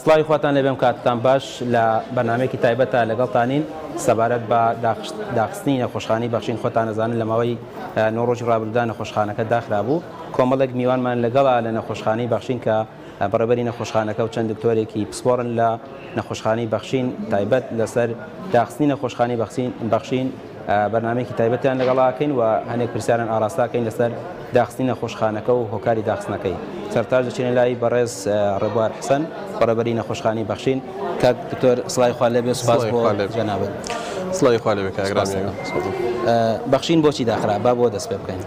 سڵاوی خۆتان لەبێم کاتتان باش لە بەرنامەیەکی تایبەتە لەگەڵتانین سەبارەت بە داخستنی نەخۆشخانەی بەخشین. خۆتان دەزانن لە ماوەی 9 ڕۆژی ڕابردوودا نەخۆشخانەکە داخرا بوو. کۆمەڵێک میوانمان لەگەڵا لە نەخۆشخانەی بەخشین کە بەڕێبەری نەخۆشخانەکە و چەند دکتۆرێکی پسپۆرن لە نەخۆشخانەی بەخشین تایبەت لەسەر داخستنی نەخۆشخانەی بەخشین بەرنامەیەکی تایبەتیان لەگەڵاکەین و هەنێک پرسیاران ئاراستاکەین لەسەر داخستنی نەخۆشخانەکە و هۆکاری داخستنەکەی. سەرتاج دەچێنە لای بەڕێز ڕێبوار حسەن بەڕێبەری نەخۆشخانەی بەخشین. کاک دکتۆر سڵاوی خوا لێبێ، سوپاس بۆ جەنابەت. سڵاوی خوا لێبێ کاگرامی. بەخشین بۆچی داخرا؟ با بۆ دەست پێ بکەین.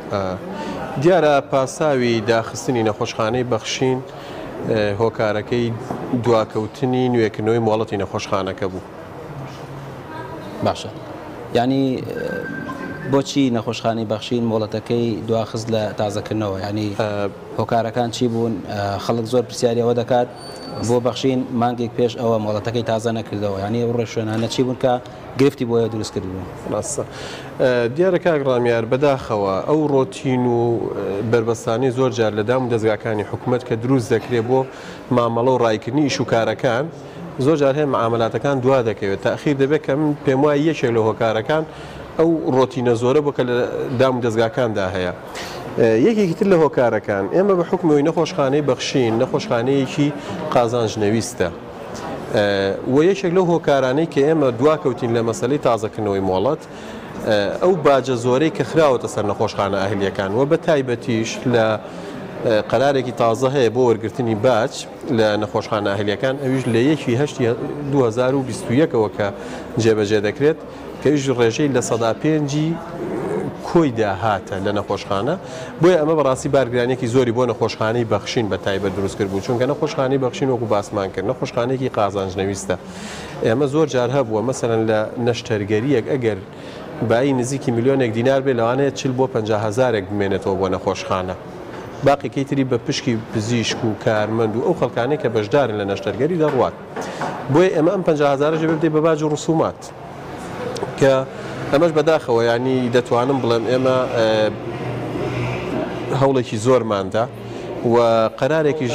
دیارە پاساوی داخستنی نەخۆشخانەی بەخشین هۆکارەکەی دواکەوتنی نوێکردنەوەی مۆڵەتی نەخۆشخانەکە بوو. باشە، یعنی بۆچی نەخۆشخانەی بەخشین مۆڵەتەکەی دواخست لە تازەکردنەوە؟ ینی هۆکارەکان چی بوون؟ خەڵک زۆر پرسیاریەوە دەکات بۆ بەخشین مانگێک پێش ئەوە مۆڵەتەکەی تازە نەکردەوە، ینی ڕێ شوێنانە چی بوون کە گرفتی بۆیە دروست کردبوون؟ دیارە کاگڕامیار بەداخەوە ئەو ڕۆتین و بربەستانی زۆر جار لە دام و دەستگاکانی حکوومەت کە دروست دەکرێت بۆ مامەڵە و ڕایکردنی ئیش و کارەکان زۆر جار هەیە معاملاتەکان دوا دەکەوێت. تاخیر دەبێت کە من پێم وایە یەکێک لە هۆکارەکان ئەو ڕۆتینە زۆرە بۆ کە لە دام و دەستگاکاندا هەیە. یەکێکی تر لە هۆکارەکان ئێمە بە حکمەوەی نەخۆشخانەی بەخشین نەخۆشخانەیەکی قازانژنەویستە و یەکێک لەو هۆکارانەی کە ئێمە دواکەوتین لە مەسەلەی تازەکردنەوەی مۆڵەت ئەو باجە زۆرەی کە خراوەتە سەر نەخۆشخانە ئەهلیەکان و بە تایبەتیش لە قەرارێکی تازە هەیە بۆ وەرگرتنی باج لە نەخۆشخانە ئەهلیەکان ئەویش لە 1/8/2021ەوە کە جێبەجێ دەکرێت کەویش ڕێژەی لە 105 کۆی داهاتە لە نەخۆشخانە. بۆیە ئەمە بەڕاستی بارگرانێکی زۆری بۆ نەخۆشخانەی بەخشین بە تایبەت دروست کرد بوو، چونکە نەخۆشخانەی بەخشین وەکو باسمان کرد نەخۆشخانەیەکی قازانژنەویستە. ئێمە زۆر جار هەبووە مەسەرەن لە نەشتەرگەریەک ئەگەر بای نزیکی میلیۆنێک دینار بێ لەوانەیە 40 بۆ 50,000 بمێنێتەوە بۆ نەخۆشخانە. باقیەکەی تری بە پشکی پزیشک و کارمەند و ئەو خەڵکانەی کە بەشدارن لە نەشتەرگەری دەڕوات. بۆیە ئێمە ئەم 50,000 بدەی بە باج و ڕسومات کە ئەمەش بەداخەوە ینی دەتوانم بڵێم ئێمە هەوڵێکی زۆرماندا و قەرارێکیش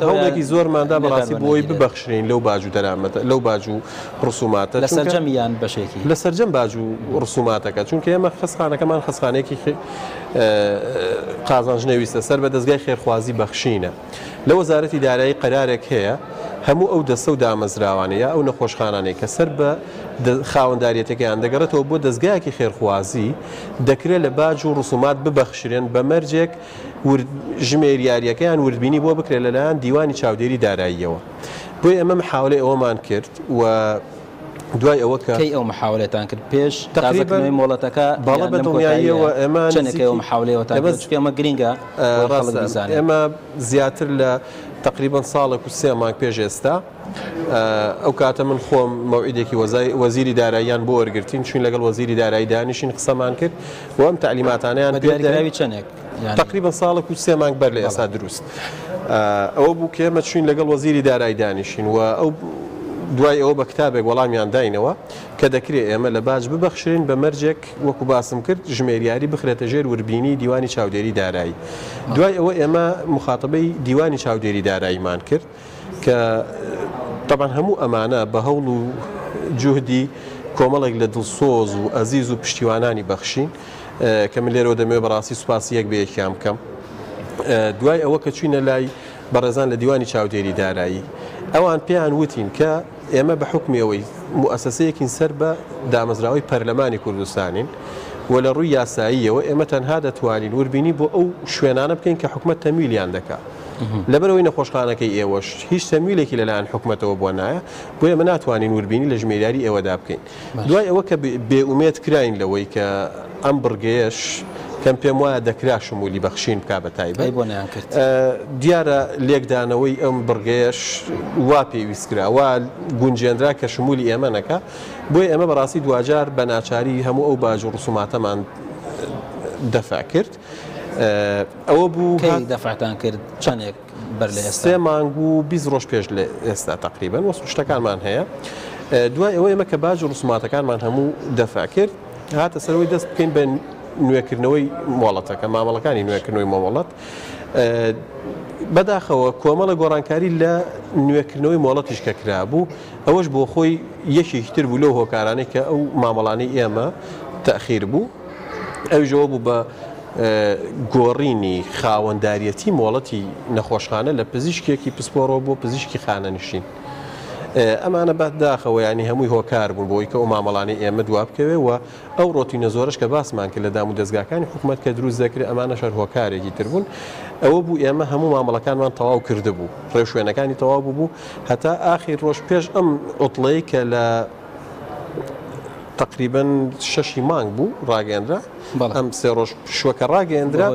هەوڵێکی زۆرماندا بەڕاستی بۆی ببەخشین لەو باج و دەرامەتە لەو باج و ڕسوماتە لە سەرجەمیان بەشێکی لە سەرجەم باج و ڕسوماتەکە، چونکە ئێمە خستخانەکەمان خستخانەیەکی قازانژنەویستە سەر بە دەستگای خێرخوازی بەخشینە. لە وەزارەتی دارایی قەرارێک هەیە هەموو ئەو دەستە و دامەزراوانەیە ئەو نەخۆشخانانەی کە سەر بە خاوەنداریەتەکەیان دەگەڕێتەوە بۆ دەستگایەکی خێرخوازی دەکرێت لە باج و ڕسومات ببەخشرێن بە مەرجێک ژمێریاریەکەیان وردبینی بۆ بکرێت لەلایەن دیوانی چاودێری داراییەوە. بۆی ئەمە محاولەی ئەوەمان کرد و دوای ئەوە کە ئەو محاولەتان کرد پێش تازەکردنەوەی مۆڵەتەکە باڵە بە دڵنیاییەوە ئێمە چەندێکەوە محاولەوەتان ئەمە گرینگە ئێمە زیاتر لە تقریبا ساڵێک و 3 مانگ پێش ئێستا ئەو کاتە من خۆم مەوعیدێکی وەزیری داراییان بۆ وەرگرتین چون لەگەڵ وەزیری دارایی دانیشین قسەمان کرد و ئەم تعلیماتانیان دیاریکراوی چەندێک تقریبا ساڵێک و 3 مانگ بەر لە ئێستا دروست ئەوە بوو کە ئێمە چوین لەگەڵ وەزیری دارایی دانیشین و ئەو دوای ئەوە بە کتابێک وەڵامیان داینەوە کە دەکرێت ئێمە لە باج ببەخشرین بە مەرجێک وەکو باسم کرد ژمێریاری بخرێتە ژێر وربینی دیوانی چاودێری دارایی. دوای ئەوە ئێمە مخاتبەی دیوانی چاودێری داراییمان کرد کە طبعا هەموو ئەمانە بە هەوڵ و جوهدی کۆمەڵێک لە دڵسۆز و ئەزیز و پشتیوانانی بەخشین کە من لێرەوە دەمەوێت بەڕاستی سوپاسی یەک بە یەکیان بکەم. دوای ئەوە کە چوینە لای بەڕێزان لە دیوانی چاودێری دارایی ئەوان پێیان وتین کە ئێمە بە حکمیەوەی موسسەیەکین سەر بە دامەزراوەی پەرلەمانی کوردستانین و لە ڕووی یاساییەوە ئێمە تەنها دەتوانین وربینی بۆ ئەو شوێنانە بکەین کە حکومەت تەمیلیان دەکات. لەبەرەوەی نەخۆشخانەکەی ئێوەش هیچ تەمیلێکی لەلایەن حکومەتەوە بۆ نایە بۆ ئێمە ناتوانین وربینی لە ژمێریاری ئێوەدا بکەین. دوای ئەوە کە بێئومێد کراین لەوەی کە ئەم بڕگەیەش کەم پێم وایە دەکرا شمولی بەخشین بکا بە تایبەت دیارە لێکدانەوەی ئەم بڕگەیەش وا پێویستکرا وا گونجێنرا کە شمولی ئێمە نەکا بۆی ئێمە بەڕاستی دوجار بە ناچاری هەموو ئەو باج و ڕسوماتەمان دەفع کرد. ئەوە بوو دەفعتان کرد چەندێک بەر لە ئێستا 3 مانگ و 20 ڕۆژ پێش لە ئێستا تقریبا وەسو شتەکانمان هەیە. دوای ئەوە ئێمە کە باج و ڕسوماتەکانمان هەموو دەفع کرد هاتە سەرەوەی دەست بکەین بە نوێکردنەوەی مۆڵەتەکە مامەڵەکانی نوێکردنەوەی مۆڵەت بەداخەوە کۆمەڵە گۆڕانکاری لە نوێکردنەوەی مۆڵەتیش کە کرابوو ئەوەش بۆ خۆی یەکێکتر بوو لەو هۆکارانەی کە ئەو مامەڵانی ئێمە تەخیر بوو ئەوژەوە بوو بە گۆڕینی خاوەنداریەتی مۆڵەتی نەخۆشخانە لە پزیشکێکی پسپۆڕەوە بۆ پزیشکی خانەنشین ئەمانە بەداخەوە ینی هەمووی هۆکار بوون بۆی کە ئەو مامەڵانی ئێمە دواب بکەوێ و ئەو ڕۆتینە زۆرش کە باسمان کرد لە دام و دەستگاکانی حکوومەت کە دروست دەکرێت ئەمانە شەر هۆکارێکی تر بوون ئەوە بوو ئێمە هەموو مامەڵەکانمان تەواو کردبوو ڕێوشوێنەکانی تەواو بوو هەتا ئاخیر ڕۆژ پێش ئەم ئۆتڵەی کە لە تقریبا 6 مانگ بوو ڕاگەندرا ئەم سێ ڕۆژ پشوەکە ڕاگەندرا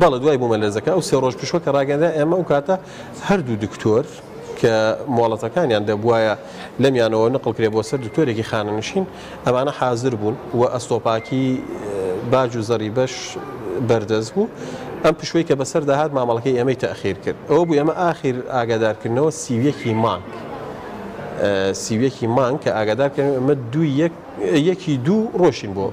بەڵە دوای بوومە لەرزەکە ئەو سێ ڕۆژ پشوەکە ڕاگەندرا ئێمە ئەو کاتە هەردوو دکتۆر کە مۆڵەتەکانیان دەبواە لەمیانەوە نقڵکرێ بۆ سەر دکتۆرێکی خانەنشین ئەمانە حازر بوون و ئەستۆپاکی باج و زەری بەش بەردەست بوو ئەم پشوەی کە بەسەر داهات مامەڵەکەی ئێمەی تەخیر کرد ئەوە بوو ئێمە ئاخیر ئاگادارکردنەوە سیویەکی مانگ سیویەکی مانگ کە ئاگادارکردن ئەمە یەکی دوو ڕۆشین بۆ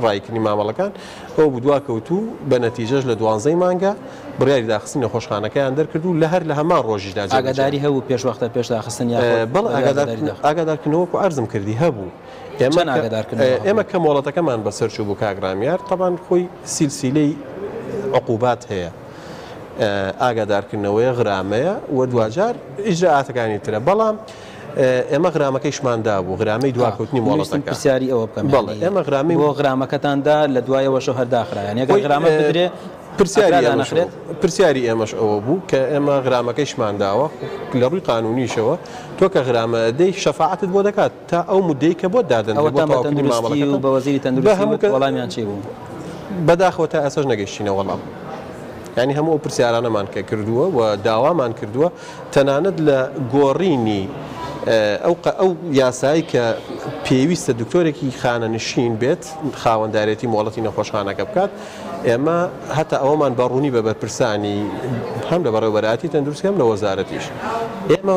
ڕایکردنی مامەڵەکان ئەو بوو دواکەوتوو بە نەتیجەش لە 12 مانگە بڕیاری داخستنی نەخۆشخانەکەیان دەرکردو لە هەر لە هەمان ڕۆژیدا ئاگاداری هەبوو پێشوەختە پێش داخستنی بەڵ ئاگادارکردنەوەکو عەرزم کردی هەبوو ئێمە کە مۆڵەتەکەمان بەسەرچوو بوو کاگرامیار تەبان خۆی سیلسیلەی عقوبات هەیە ئاگادارکردنەوەی غرامەیە و دوجار ئیجراعاتەکانی ترە بەڵام ئێمە غرامەکەیشماندا بوو غرامەی دواکەوتنی مۆڵەتەکە پرسیاری ئەوە بکەم ئێمە غرامی بۆ غرامەکەتاندا لە دوایەوەشە هەرداخرا یعنی ئەگەر غرامە بدرێ پرسیاری ئێمەش ئەوە بوو کە ئێمە غرامەکەیشمانداوە لە ڕووی قانونیشەوە تۆ کە غرامە دەی شەفاعەتت بۆ دەکات تا ئەو مدەی کە بۆ دادەن بە وەزیری تەندروستی وەڵامیان چی بوو بەداخەوە تا ئەسەش نەگەیشتینە وەڵام ینی هەموو ئەو پرسیارانەمان کە کردووە و داوامان کردووە تەنانەت لە گۆڕینی ئەو یاسایی کە پێویستە دکتۆرێکی خانەنشین بێت خاوەندارێتی مۆڵەتی نەخۆشخانەکە بکات ئێمە هەتا ئەوەمان بەڕوونی بە بەرپرسانی هەم لە بەڕێوەبەراتی تەندروستی هەم لە وەزارەتیش ئێمە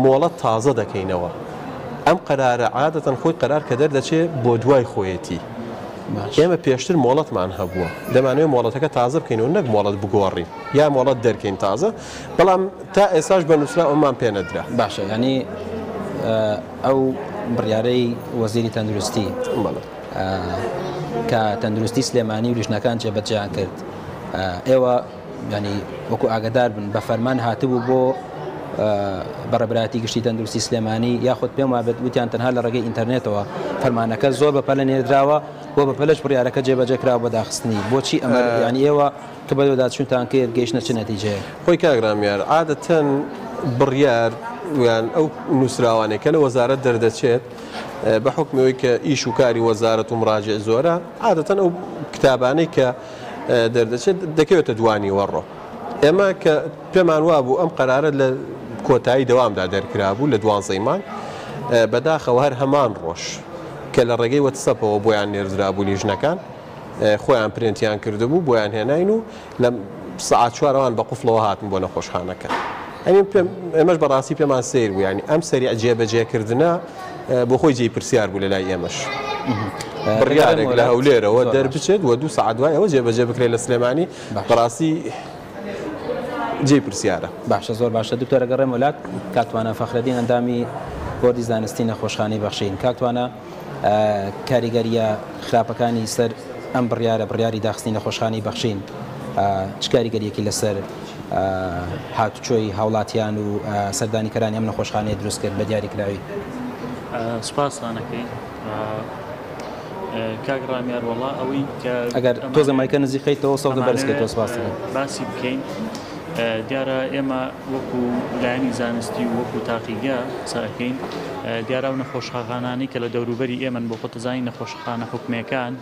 مۆڵەت تازە دەکەینەوە ئەم قەرارە عادەتەن خۆی قەرار کە دەردەچێت بۆ دوای خۆیەتی ئێمە پێشتر مۆڵەتمان هەبووە دەمانوێت مۆڵەتەکە تازە بکەینەوە نەک مۆڵەت بگۆڕین یا مۆڵەت دەرکەین تازە بەڵام تا ئێساش بە نووسرا ئەومان پێ نەدرا باشە ینی ئەو بڕیارەی وەزیری تەندروستی کە تەندروستی سلێمانی و لیژنەکان جێبەجێیان کرد ئێوە ینی وەکو ئاگادار بن بە فەرمان هاتبوو بۆ بەڕێبەراتی گشتی تەندروستی سلێمانی یاخود پێم وابێت وتیان تەنها لە ڕێگەی ئینتەرنێتەوە فەرمانەکە زۆر بەپەلە نێردراوە بۆ بەپەلەش بڕیارەکە جێبەجێکراوە بە داخستنی بۆچی ئەمە ینی ئێوە کە بەدەداچوونتان کرد گەیشتە چ نەتیجەیە خۆی کاگرامیار عادەتەن بڕیار ویان ئەو نووسراوانێک کە لە وەزارەت دەردەچێت بە حکمەوەی کە ئیش و کاری وەزارەت و مراجع زۆرە عادەتەن ئەو کتابانەی کە دەردەچێت دەکەوێتە دوانی وەڕۆ ئێمە کە پێمان وابوو ئەم قەرارە لە کۆتایی دەوامدا دەرکرابوو لە 12 مانگ بەداخەوە هەر هەمان ڕۆژ کە لە ڕێگەی وەتسەپەوە بۆیان نێردرابوو لیژنەکان خۆیان پرنتیان کردبوو بۆیان هێناین و لە سەعات 4 بە قوفڵەوە هاتن بۆ نەخۆشخانەکە ئێمەش بەڕاستی پێمان سیر بوو ینی ئەم سەریع جێبەجێکردنە بۆ خۆی جێی پرسیار بوو لە لای ئێمەش بڕیارێک لە هەولێرەوە دەربچێت و 2 ساعت دوای ئەوە جێبەجێ بکرێت لە سلێمانی بەڕاستی جێی پرسیارە باشە زۆر باشە دکتۆرە گەڕێم وڵات کاتوانە فەخرەدین ئەندامی بۆردی زانستی نەخۆشخانەی بەخشین کاتوانە کاریگەریە خراپەکانی سەر ئەم بڕیاری داخستنی نەخۆشخانەی بەخشین چ کاریگەریەکی لەسەر هاتوچۆی هاوڵاتیان و سەردانی کەرانی ئەم نەخۆشخانەیە دروست کرد بە دیاریکراوی سوپاسانەکەی کاگرامیار وڵا ئەوەی ئەگەر تۆ زەمایکە نزیقیتەوە سەڵ بەرزکەیتەوە سپاس باسی بکەین دیارە ئێمە وەکو لایەنی زانستی و وەکو تاقیگا ساکەین دیارە و نەخۆشخانانەی کە لە دەوروبەری ئێمن بۆ خۆتەزانی نەخۆشخانە حکومەکان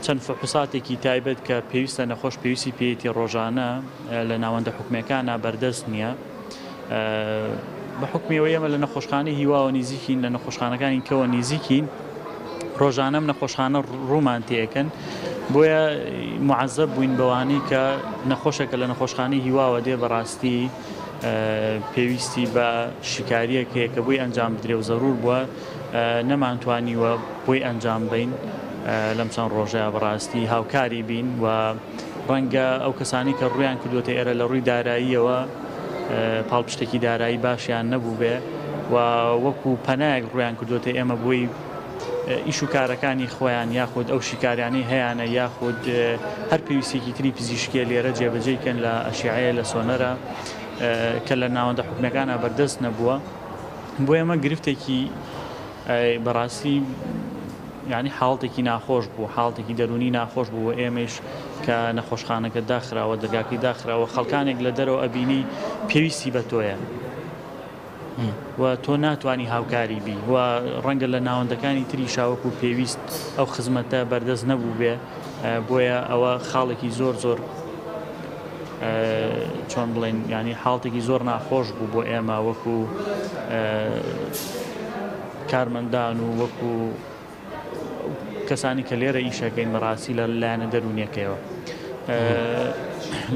چەند فحوساتێکی تایبەت کە پێویستە نەخۆش پێویستی پێیەتی ڕۆژانە لە ناوەندە حکومەکانە بەردەست نییە بە حکمیەوە ئێمە لە نەخۆشخانەی هیواوە نزیکین لە نەخۆشخانەکانی کەوە نزیکین ڕۆژانەم نەخۆشخانە ڕوومان تێکەن بۆیە معەزەب بووین بەوانەی کە نەخۆشێکە لە نەخۆشخانەی هیواوە دێ بەڕاستی پێویستی بە شیکاریەکێ کە بۆی ئەنجام بدرێ و زەرور بووە نەمانتوانیوە بۆی ئەنجام بین لەم چەند ڕۆژەیە بەڕاستی هاوکاری بین و ڕەنگە ئەو کەسانی کە ڕویان کردوتە ئێرە لە ڕووی داراییەوە پاڵپشتێکی دارایی باشیان نەبوو بێ و وەکو پەنایەک ڕویان کردوتە ئێمە بۆی ئیش و کارەکانی خۆیان یاخود ئەو شیکاریانی هەیەە یاخود هەر پێویستێکی تری پزیشکیە لێرە جێبەجێکەن لە ئەشیعەیە لە سۆنەرە کە لە ناوەندە حکومەکانە بەردەست نەبووە بۆ ئێمە گرفتێکی بەڕاستی یعنی حاڵتێکی ناخۆش بوو حاڵتێکی دەرونی ناخۆش بوو ئێمەش کە نەخۆشخانەکە داخراوە دەرگاکەی داخراوە خەڵکانێک لە دەرەوە ئەبینی پێویستی بە تۆیە و تۆ ناتوانانی هاوکاری بی و ڕەنگە لە ناوەندەکانی تری شاوەکو پێویست ئەو خزمەتە بەردەست نەبوو بێ بۆیە ئەوە خاڵێکی زۆر چۆن بڵێن ینی حاڵتێکی زۆر ناخۆش بوو بۆ ئێمە وەکو کارمەندان و وەکو کەسانی کە لێرە ئیشەکەین بەڕاستی لە لایەنە دەرونیەکەیەوە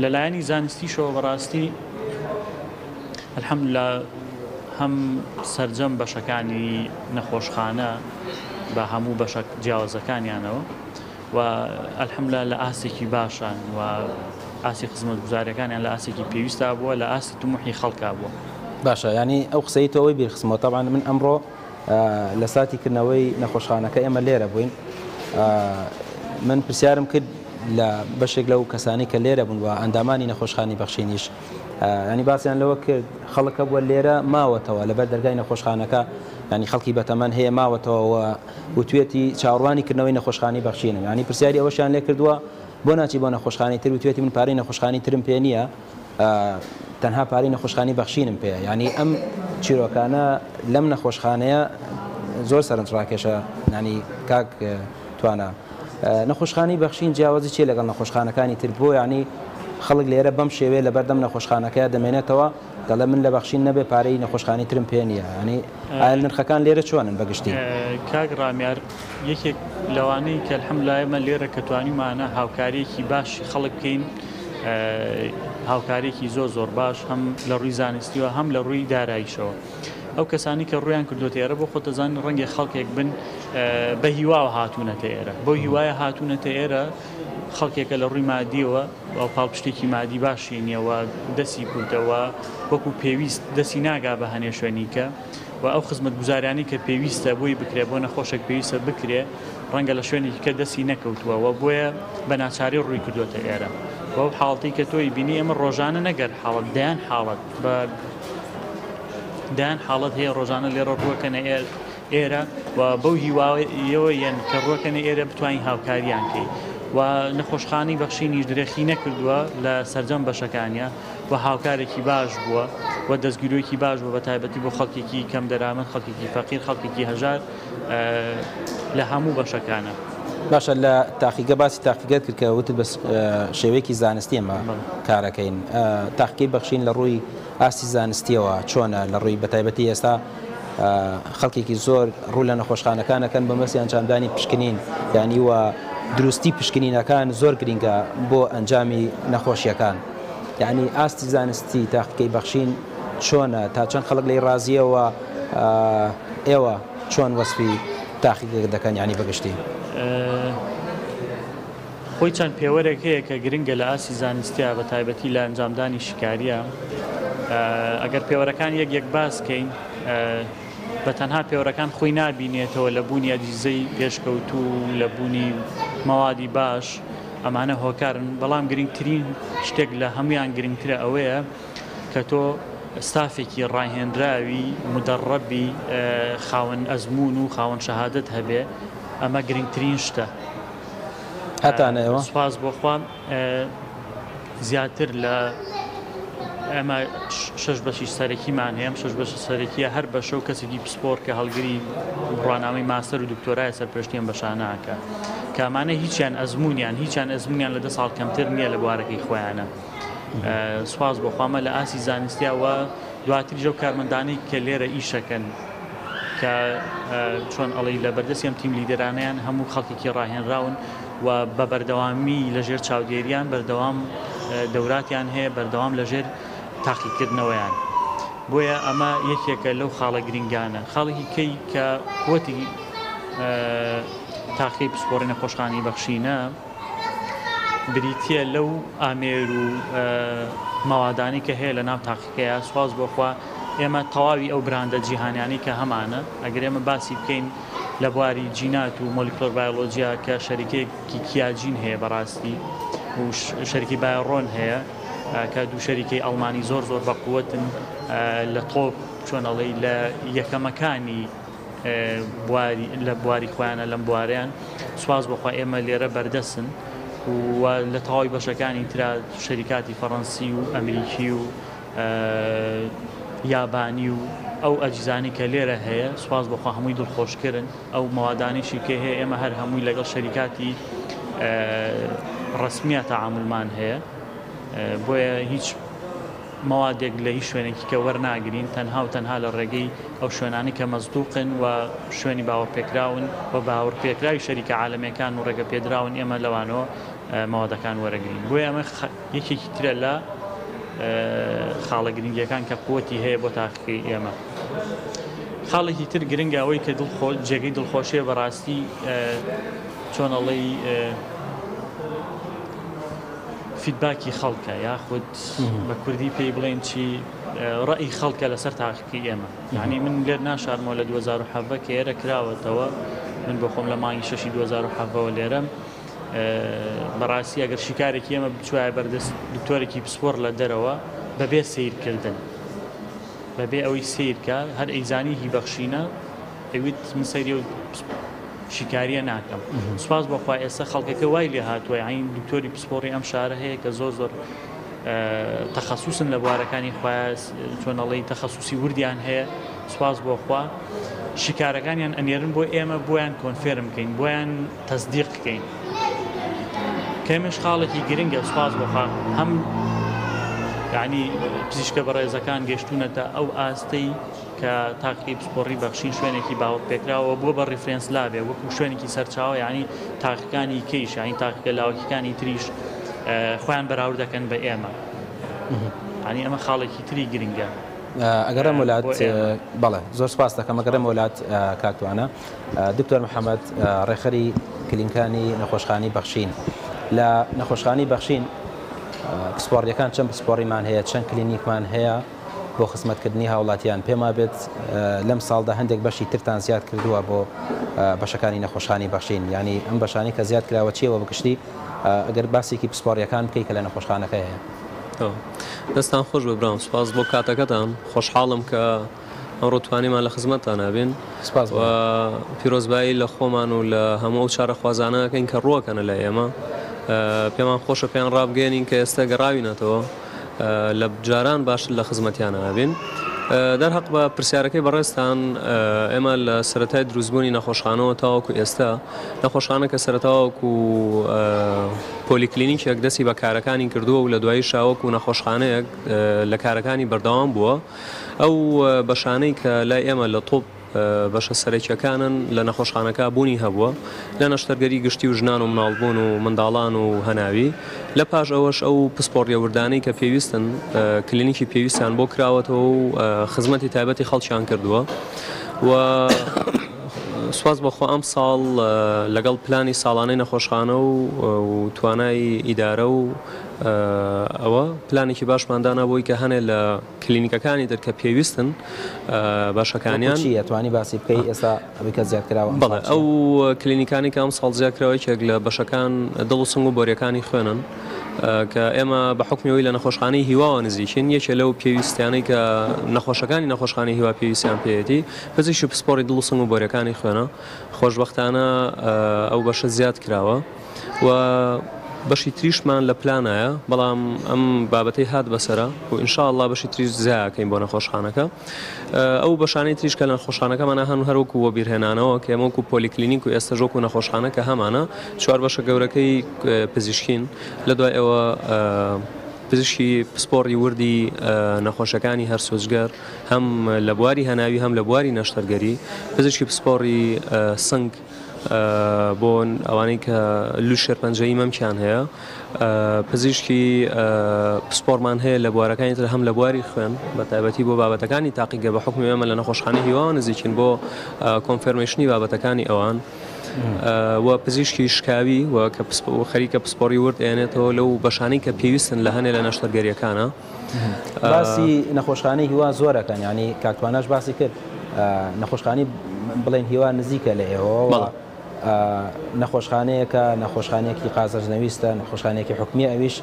لەلایەنی زانستیشەوە بەڕاستی الحەمدوللا هەم سەرجەم بەشەکانی نەخۆشخانە بە هەموو بەشە جیاوازەکانیانەوە و الحەمدوللا لە ئاسێکی باشان و ئاسی خزمەت گوزاریەکانیان لە ئاسێکی پێویستە بووە لە ئاسی تومحی خەڵکا بووە باشە ینی ئەو قسەی تۆەوەی بیرخستمەوە طبعا من ئەمڕۆ لە ساتی کردنەوەی نەخۆشخانەکە ئێمە لێرە بووین من پرسیارم کرد لە بەشێک لەو کەسانی کە لێرە بوون و ئەندامانی نەخۆشخانی بەخشینیش ینی باسییان لەوە کرد خەڵکە بووە لێرە ماوەتەوە لەبەر دەرگای نەخۆشخانەکە ینی خەڵکی بەتەمەەن هەیە ماوەتەوە وتوێتی چاڕوانی کردنەوەی نەخۆشخانی بەخشینم ینی پرسیاری ئەوەشیان لێ کردووە بۆ ناچی بۆ نەخۆشخانی تر وتوێتی من پارەی نەخۆشخانی ترم پێ نییە تەنها پارەی نەخۆشخانی بەخشینم پێ ینی ئەم چیرۆکانە لەم نەخۆشخانەیە زۆر سەرنجڕاکێشە ینی کاک توانە نەخۆشخانی بەخشین جیاوازی چێ لەگەڵ نەخۆشخانەکانی تر بۆ ینی خەڵک لێرە بەم شێوێ لە بەردەم نەخۆشخانەکەی دەمێنێتەوە دەڵێ من لە بەخشین نەبێ پارەی نەخۆشخانی ترم پێ نییە ینی ئایا نرخەکان لێرە چۆنن بەگشتی کاک ڕامیار یەکێک لەوانەی کە الحەمدوللا ئێمە لێرە کە توانیمانە هاوکاریەکی باشی خەڵک بکەین هاوکاریەکی زۆر باش هەم لە ڕووی زانستیەوە هەم لە ڕووی داراییشەوە ئەو کەسانی کە ڕویان کردوتە ئێرە بۆ خۆتەزانانی ڕەنگە خەڵکێک بن بە هیواوە هاتوونەتە ئێرە بۆ هیوایە هاتوونەتە ئێرە خەڵکێکە لە ڕووی مادیەوە ئەو پاڵپشتێکی مادی باشی نییەوە دەستی کورتەوە وەکو پێویست دەستی ناگا بە هەنێ شوێنیکە و ئەو خزمەت گوزاریانی کە پێویستە بۆی بکرێ بۆ نەخۆشێک پێویستە بکرێ ڕەنگە لە شوێنێکی کە دەستی نەکەوتووە و بۆیە بە ناچاری ڕووی کردوتە ئێرە بەو حاڵەتی کە تۆی بینی ئێمە ڕۆژانە نەگەر حاڵەت دایان حاڵەت بە دایان حاڵەت هەیە ڕۆژانە لێرە ڕووەکەنە ئێرە و بەو هیواەوە یەن کە ڕووەکەنە ئێرە بتوانین هاوکاریان کەی و نەخۆشخانی بەخشینیش درێخی نەکردووە لە سەرجەم بەشەکانیە و هاوکارێکی باش بووە و دەستگیرۆیەکی باش بووە بە تایبەتی بۆ خەڵکێکی کەم دەرامەند خەڵکێکی فەقیر خەڵکێکی هەژار لە هەموو بەشەکانە باشە لە تاقیگە باسی تاقیگەت کرد کە وتت بە شێوەیەکی زانستی ئەمە کارەکەین تاقیی بەخشین لە ڕووی ئاسی زانستیەوە چۆنە لە ڕووی بەتایبەتی ئێستا خەڵکێکی زۆر ڕوو لە نەخۆشخانەکانەکەن بە مەسی ئەنجامدانی پشکنین یعنی وە دروستی پشکنینەکان زۆر گرینگە بۆ ئەنجامی نەخۆشیەکان یعنی ئاستی زانستی تاقیەکەی بەخشین چۆنە تا چەند خەڵک لی ڕازیەوە ئێوە چۆن وەسفی تاقیگە دەکەن یعنی بەگشتی خۆی چەند پێوەرێک هەیە کە گرنگە لە ئاسی زانستیە بە تایبەتی لە ئەنجامدانی شکاریە ئەگەر پێوەرەکان یەک باسکەین بە تەنها پێوەرەکان خۆی نابینێتەوە لە بوونی ئەدیزەی پێشکەوتوو لە بوونی مەوادی باش ئەمانە هۆکارن بەڵام گرنگترین شتێک لە هەمویان گرنگترە ئەوەیە کە تۆ ستافێکی ڕاهێنراوی مدەڕەبی خاوەن ئەزمون و خاوەن شەهادەت هەبێ ئەمە گرنگترین شتە هەتانەوە سوپاس بۆ خوام زیاتر لە ئەمە شش بەشی سەرەکیمان هەیە شش بەش سەرەکیە هەر بەشە و کەسێکی پسپۆر کە هەڵگری ڕواناوی ماستەر و دکتۆرایە سەرپێشتیان بەشانەکە کامانە هیچیان ئەزمونیان لە 10 ساڵ کەمتر نییە لە بوارەکەی خۆیانە سوپاس بۆ خوامە لە ئاسی زانستیاوە دواتری ژەو کارمەندانەی کە لێرە ئیشەکەن کە چۆن ئەڵی لە بەردەستیم تیم لیدەرانیان هەموو خەڵکێکی ڕاهێنراون و بە بەردەوامی لەژێر چاودێریان بەردەوام دەوراتیان هەیە بەردەوام لەژێر تاقیکردنەوەیان بۆیە ئەمە یەکێکە لەو خاڵە گرنگانە خاڵێکی کەی کە قوتی تاقی پسپۆڕی نەخۆشخانی بەخشینە بریتە لەو ئامێر و مەوادانی کە هەیە لە ناو تاقیکەیە سواز بۆخوا ئێمە تەواوی ئەو براندە جیهانیانی کە هەمانە ئەگەر ئێمە باسی بکەین لە بواری جینات و مۆلیکولۆر بایۆلۆجیا کە شەریکەیەکی کیاجین هەیە بەڕاستی و شەریکی بایۆڕۆن هەیە کە دوو شەریکەی ئەڵمانی زۆر بەقووەتن لە تۆپ چۆنەڵی لە یەکەمەکانی لە بواری خۆیانە لەم بواریان سواز بۆخوا ئێمە لێرە بەردەسن و لە تەواوی بەشەکانی ترا شەریکاتی فەڕەنسی و ئەمریکی و یابانی و ئەو ئەجزانی کە لێرە هەیە سواز بۆخوا هەمووی دڵخۆشکردن ئەو مەوادانیشی کە هەیە ئێمە هەر هەمووی لەگەڵ شەریکاتی ڕسمیە تەعاملمان هەیە بۆیە هیچ مەوادێک لە هیچ شوێنێکی کە وەرناگرین تەنها و تەنها لە ڕێگەی ئەو شوێنانی کە مەزدوقن و شوێنی باوەڕپێکراون و باوەڕپێکراوی شەریکە عالەمیەکان و ڕێگە پێدراون ئێمە لەوانەوە مەوادەکان وەرەگرین بۆیە ئەمە یەکێکی ترە لە خاڵە گرنگیەکان کە قووەتی هەیە بۆ تاقیکەی ئێمە. خاڵێکی تر گرنگە ئەوەی کە جێگەی دڵخۆشیە بەڕاستی چۆنەڵی فیدباکی خەڵکە یاخود بە کوردی پێی بڵێن چی ڕەئی خەڵکە لەسەر تاقیکەی ئێمە یعنی من لێر ناشارمەوە لە 2007 کە ئێرە کراوەتەوە من بۆ خۆم لە مانگی 6 2007ەوە لێرەم بەڕاستی ئەگەر شیکارێکی ئێمە بچوایە بەردەست دکتۆرێکی پسپۆر لە دەرەوە بەبێ سیرکردن بەبێ ئەوەی سیرکە هەر ئەیزانی هی بەخشینە ئەویت من سەیری شیکاریە ناکەم سوپاس بۆخوا ئێستا خەڵکەکە وای لێ هاتووە یعنی دکتۆری پسپۆڕی ئەم شارە هەیە کە زۆر تەخەسوسن لە بوارەکانی خۆیان چۆنەڵی تەخەسوسی وردیان هەیە سوپاس بۆخوا شیکارەکانیان ئەنێرن بۆ ئێمە بۆیان کۆنفێرم بکەین بۆیان تەصدیق بکەین کەمش خاڵێکی گرنگە سوپاس بۆخوا هەم یعنی پزیشکە بەڕێزەکان گەشتونەتە ئەو ئاستەی کە تاقیی پسپۆڕی بەخشین شوێنێکی باوەڕپێکراوە بۆ بە ڕیفرێنس لابێ وەکو شوێنێکی سەرچاوە یعنی تاقیەکانی کەیش یعنی تاقیکە لاوەکیەکانی تریش خۆیان بەراورد دەکەن بە ئێمە یعنی ئەمە خاڵێکی تری گرنگە. ئەگەر ئەم وڵات بەڵێ زۆر سپاس دەکەم ئەگەر ئەم وڵات کاکتوانە دکتۆر محەممەد ڕێخەری کلینکانی نەخۆشخانی بەخشین لە نەخۆشخانی بەخشین پسپۆڕیەکان چەند پسپۆڕیمان هەیە چەند کلینیکمان هەیە بۆ خزمەتکردنی هاوڵاتیان پێما بێت لەم ساڵدا هەندێک بەشی ترتان زیاد کردووە بۆ بەشەکانی نەخۆشخانی بەخشین ینی ئەم بەشانی کە زیاد کراوە چیەوە بکشتی ئەگەر باسێکی پسپۆڕیەکان بکەی کە لە نەخۆشخانەکە هەیە. دەستان خۆش ببرام سپاس بۆ کاتەکەتان خۆشحاڵم کە ئەمڕۆ توانیمان لە خزمەتتان نابین و پیرۆزبایی لە خۆمان و لە هەموو چارە خوازانەکەین کە ڕووەکەنە لە ئێمە پێمان خۆشە پێیان ڕابگەێنین کە ئێستا گەڕاوینەتەوە لە جاران باش لە خزمەتیان نابین دەرحەق بە پرسیارەکەی بەڕێستان ئێمە لە سەرەتای دروستبوونی نەخۆشخانەوە تاوەکو ئێستا نەخۆشخانە کە سەرەتاوەکو پۆلیکلینیکێک دەستی بە کارەکانی کردووە و لە دوایی شاوەکو نەخۆشخانەیەک لە کارەکانی بەردەوام بووە ئەو بەشانەی کە لای ئێمە لە تۆپ بەشە سەرەکیەکانن لە نەخۆشخانەکە بوونی هەبووە لە نەشتەرگەری گشتی و ژنان و مناڵبوون و منداڵان و هەناوی لە پاش ئەوەش ئەو پسپۆڕیەوردانەی کە پێویستن کلینیکی پێویستیان بۆ کراوەتەوە و خزمەتی تایبەتی خەڵکیان کردووە و سواز بەخۆ ئەم ساڵ لەگەڵ پلانی ساڵانەی نەخۆشخانە و توانای ئیدارە و ئەوە پلانێکی باشماندانا بۆی کە هەنێ لە کلینیکەکانی تر کە پێویستن باشەکانیان توانی باسی بکەی ئێستا ئەوەی کە زیاد کراوە بەڵێ ئەو کلینیکانی کە ئەم ساڵ زیادکراوەیەکێک لە بەشەکان دڵ و سنگ و بۆریەکانی خوێنن کە ئێمە بە حکمیەوەی لە نەخۆشخانەی هیواوە نزیکین یەکێ لەو پێویستیانەی کە نەخۆشخانەی هیوا پێویستیان پێێتی پزیشکی پسپۆڕی دڵ و سنگ و بۆریەکانی خوێنە خۆشبەختانە ئەو بەشە زیاد کراوە و بەشی تریشمان لە پلانایە بەڵام ئەم بابەتەی هات بەسەرە و ئینشاءڵڵا بەشی تریش زیاکەین بۆ نەخۆشخانەکە ئەو بەشانەی تریش کە لە نەخۆشخانەکەمانە هەن هەروەکو وە بیرهێنانەوە کە ئێمە وەکو پۆلیکلینیک و ئێستا ژۆک و نەخۆشخانەکە هەمانە چوار بەشە گەورەکەی پزیشکین لە دوای ئەوە پزیشکی پسپۆڕی وردی نەخۆشەکانی هەر سۆزگەر هەم لە بواری هەناوی هەم لە بواری نەشتەرگەری پزیشکی پسپۆڕی سنگ بۆ ئەوانەی کە لو شێرپەنجەیی مەمکیان هەیە پزیشکی پسپۆڕمان هەیە لە بوارەکانی تر هەم لە بواری خوێن بە تایبەتی بۆ بابەتەکانی تاقیگە بە حکمی ئێمە لە نەخۆشخانەی هیواوە نزیکین بۆ کۆنفێرمێشنی بابەتەکانی ئەوان و پزیشکی شکاوی و خەریکە پسپۆڕی ورد ئێنێتەوە لەو بەشانەی کە پێویستن لە هەنێ لە نەشتەرگەریەکانە. باسی نەخۆشخانەی هیوا زۆرەکەن، ینی کاکتواناش باسی کرد نەخۆشخانەی بڵێن هیوا نزیکە لە ئێوە، نەخۆشخانەیەکە نەخۆشخانەیەکی قازەرنەویستە، نەخۆشخانەیەکی حکومی ئەویش،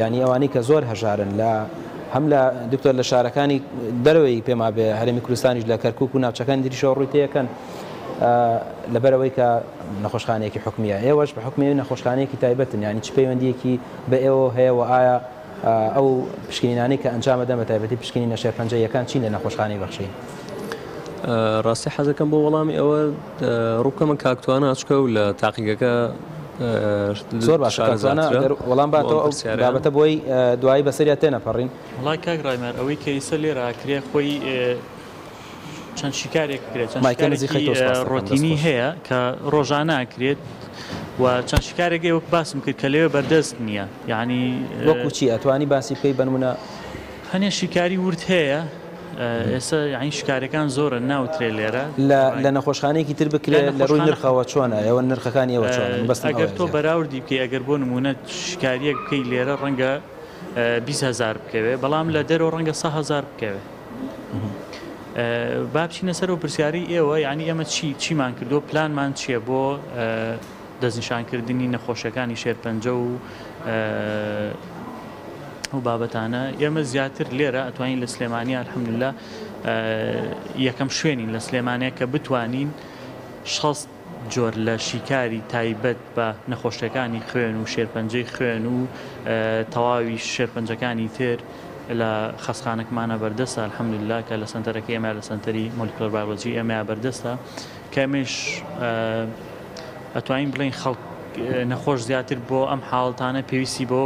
ینی ئەوانەی کە زۆر هەژارن لە هەم لە دکتۆر لە شارەکانی دەرەوەی پێما بێ هەرێمی کوردستانیش لە کەرکووک و ناوچەکان دیریشەوە ڕوویتەکەن لەبەرەوەی کە نەخۆشخانەیەکی حکومیە. ئێوەش بە حکمی نەخۆشخانەیەکی تایبەتن، ینی چ پەیوەندیەکی بە ئێوە هەیە و ئایا ئەو پشکنینانی کە ئەنجامەدەن بە تایبەتی پشکنی نەشێرپەنجەیەکان چین لە نەخۆشخانەی بەخشین؟ ڕاستی حەزەکەم بۆ وەڵامی ئەوە ڕووکەمە کاکتوانە ئاچکە و لە تاقیگەکە زۆر باش وەڵام باتەوە بابەتە بۆی دوایی بەسەریە تێنەپەڕین. وڵای کاک ڕایمەر ئەوەی کە ئیسە لێرە کرێ خۆی چەند شیکارێک کرێت، چەند شیکارێکی ڕۆتینی هەیە کە ڕۆژانە ئەکرێت و چەند شیکارێک وەک باسم کرد کە لێوە بەردەست نییە، یعنی وەکو چی ئەتوانی باسی پێی بنمونە هەنێ شیکاری ورد هەیە ئێستا یعنی شکارەکان زۆرە ناوترێ لێرە لە نەخۆشخانەیەکی تر بکرێت لە ڕووی نرخەوە چۆنە ئێوە نرخەکانی ئێوە چۆن؟ ئەگەر تۆ بەراوردی بکەی ئەگەر بۆ نمونە شکاریەک بکەی لێرە ڕەنگە 20,000 بکەوێ، بەڵام لە دەرەوە ڕەنگە 100,000 بکەوێ. با بچینە سەر و پرسیاری ئێوە، یعنی ئێمە چیمان کردو، پلانمان چییە بۆ دەستنیشانکردنی نەخۆشیەکانی شێرپەنجە و بابەتانە. ئێمە زیاتر لێرە ئەتوانین لە سلێمانیا الحەمدوللا یەکەم شوێنین لە سلێمانیا کە بتوانین 60 جۆر لە شیکاری تایبەت بە نەخۆشیەکانی خوێن و شێرپەنجەی خوێن و تەواوی شێرپەنجەکانی تر لە خەسخانەکمانە بەردەستە الحەمدوللا کە لە سنتەرەکە ئێمە لە سنتەری مۆلیکولەر بایۆلۆجی ئێمە بەردەستە کە ئێمەش ئەتوانین بڵێن خەڵک نەخۆش زیاتر بۆ ئەم حاڵتانە پێویستی بۆ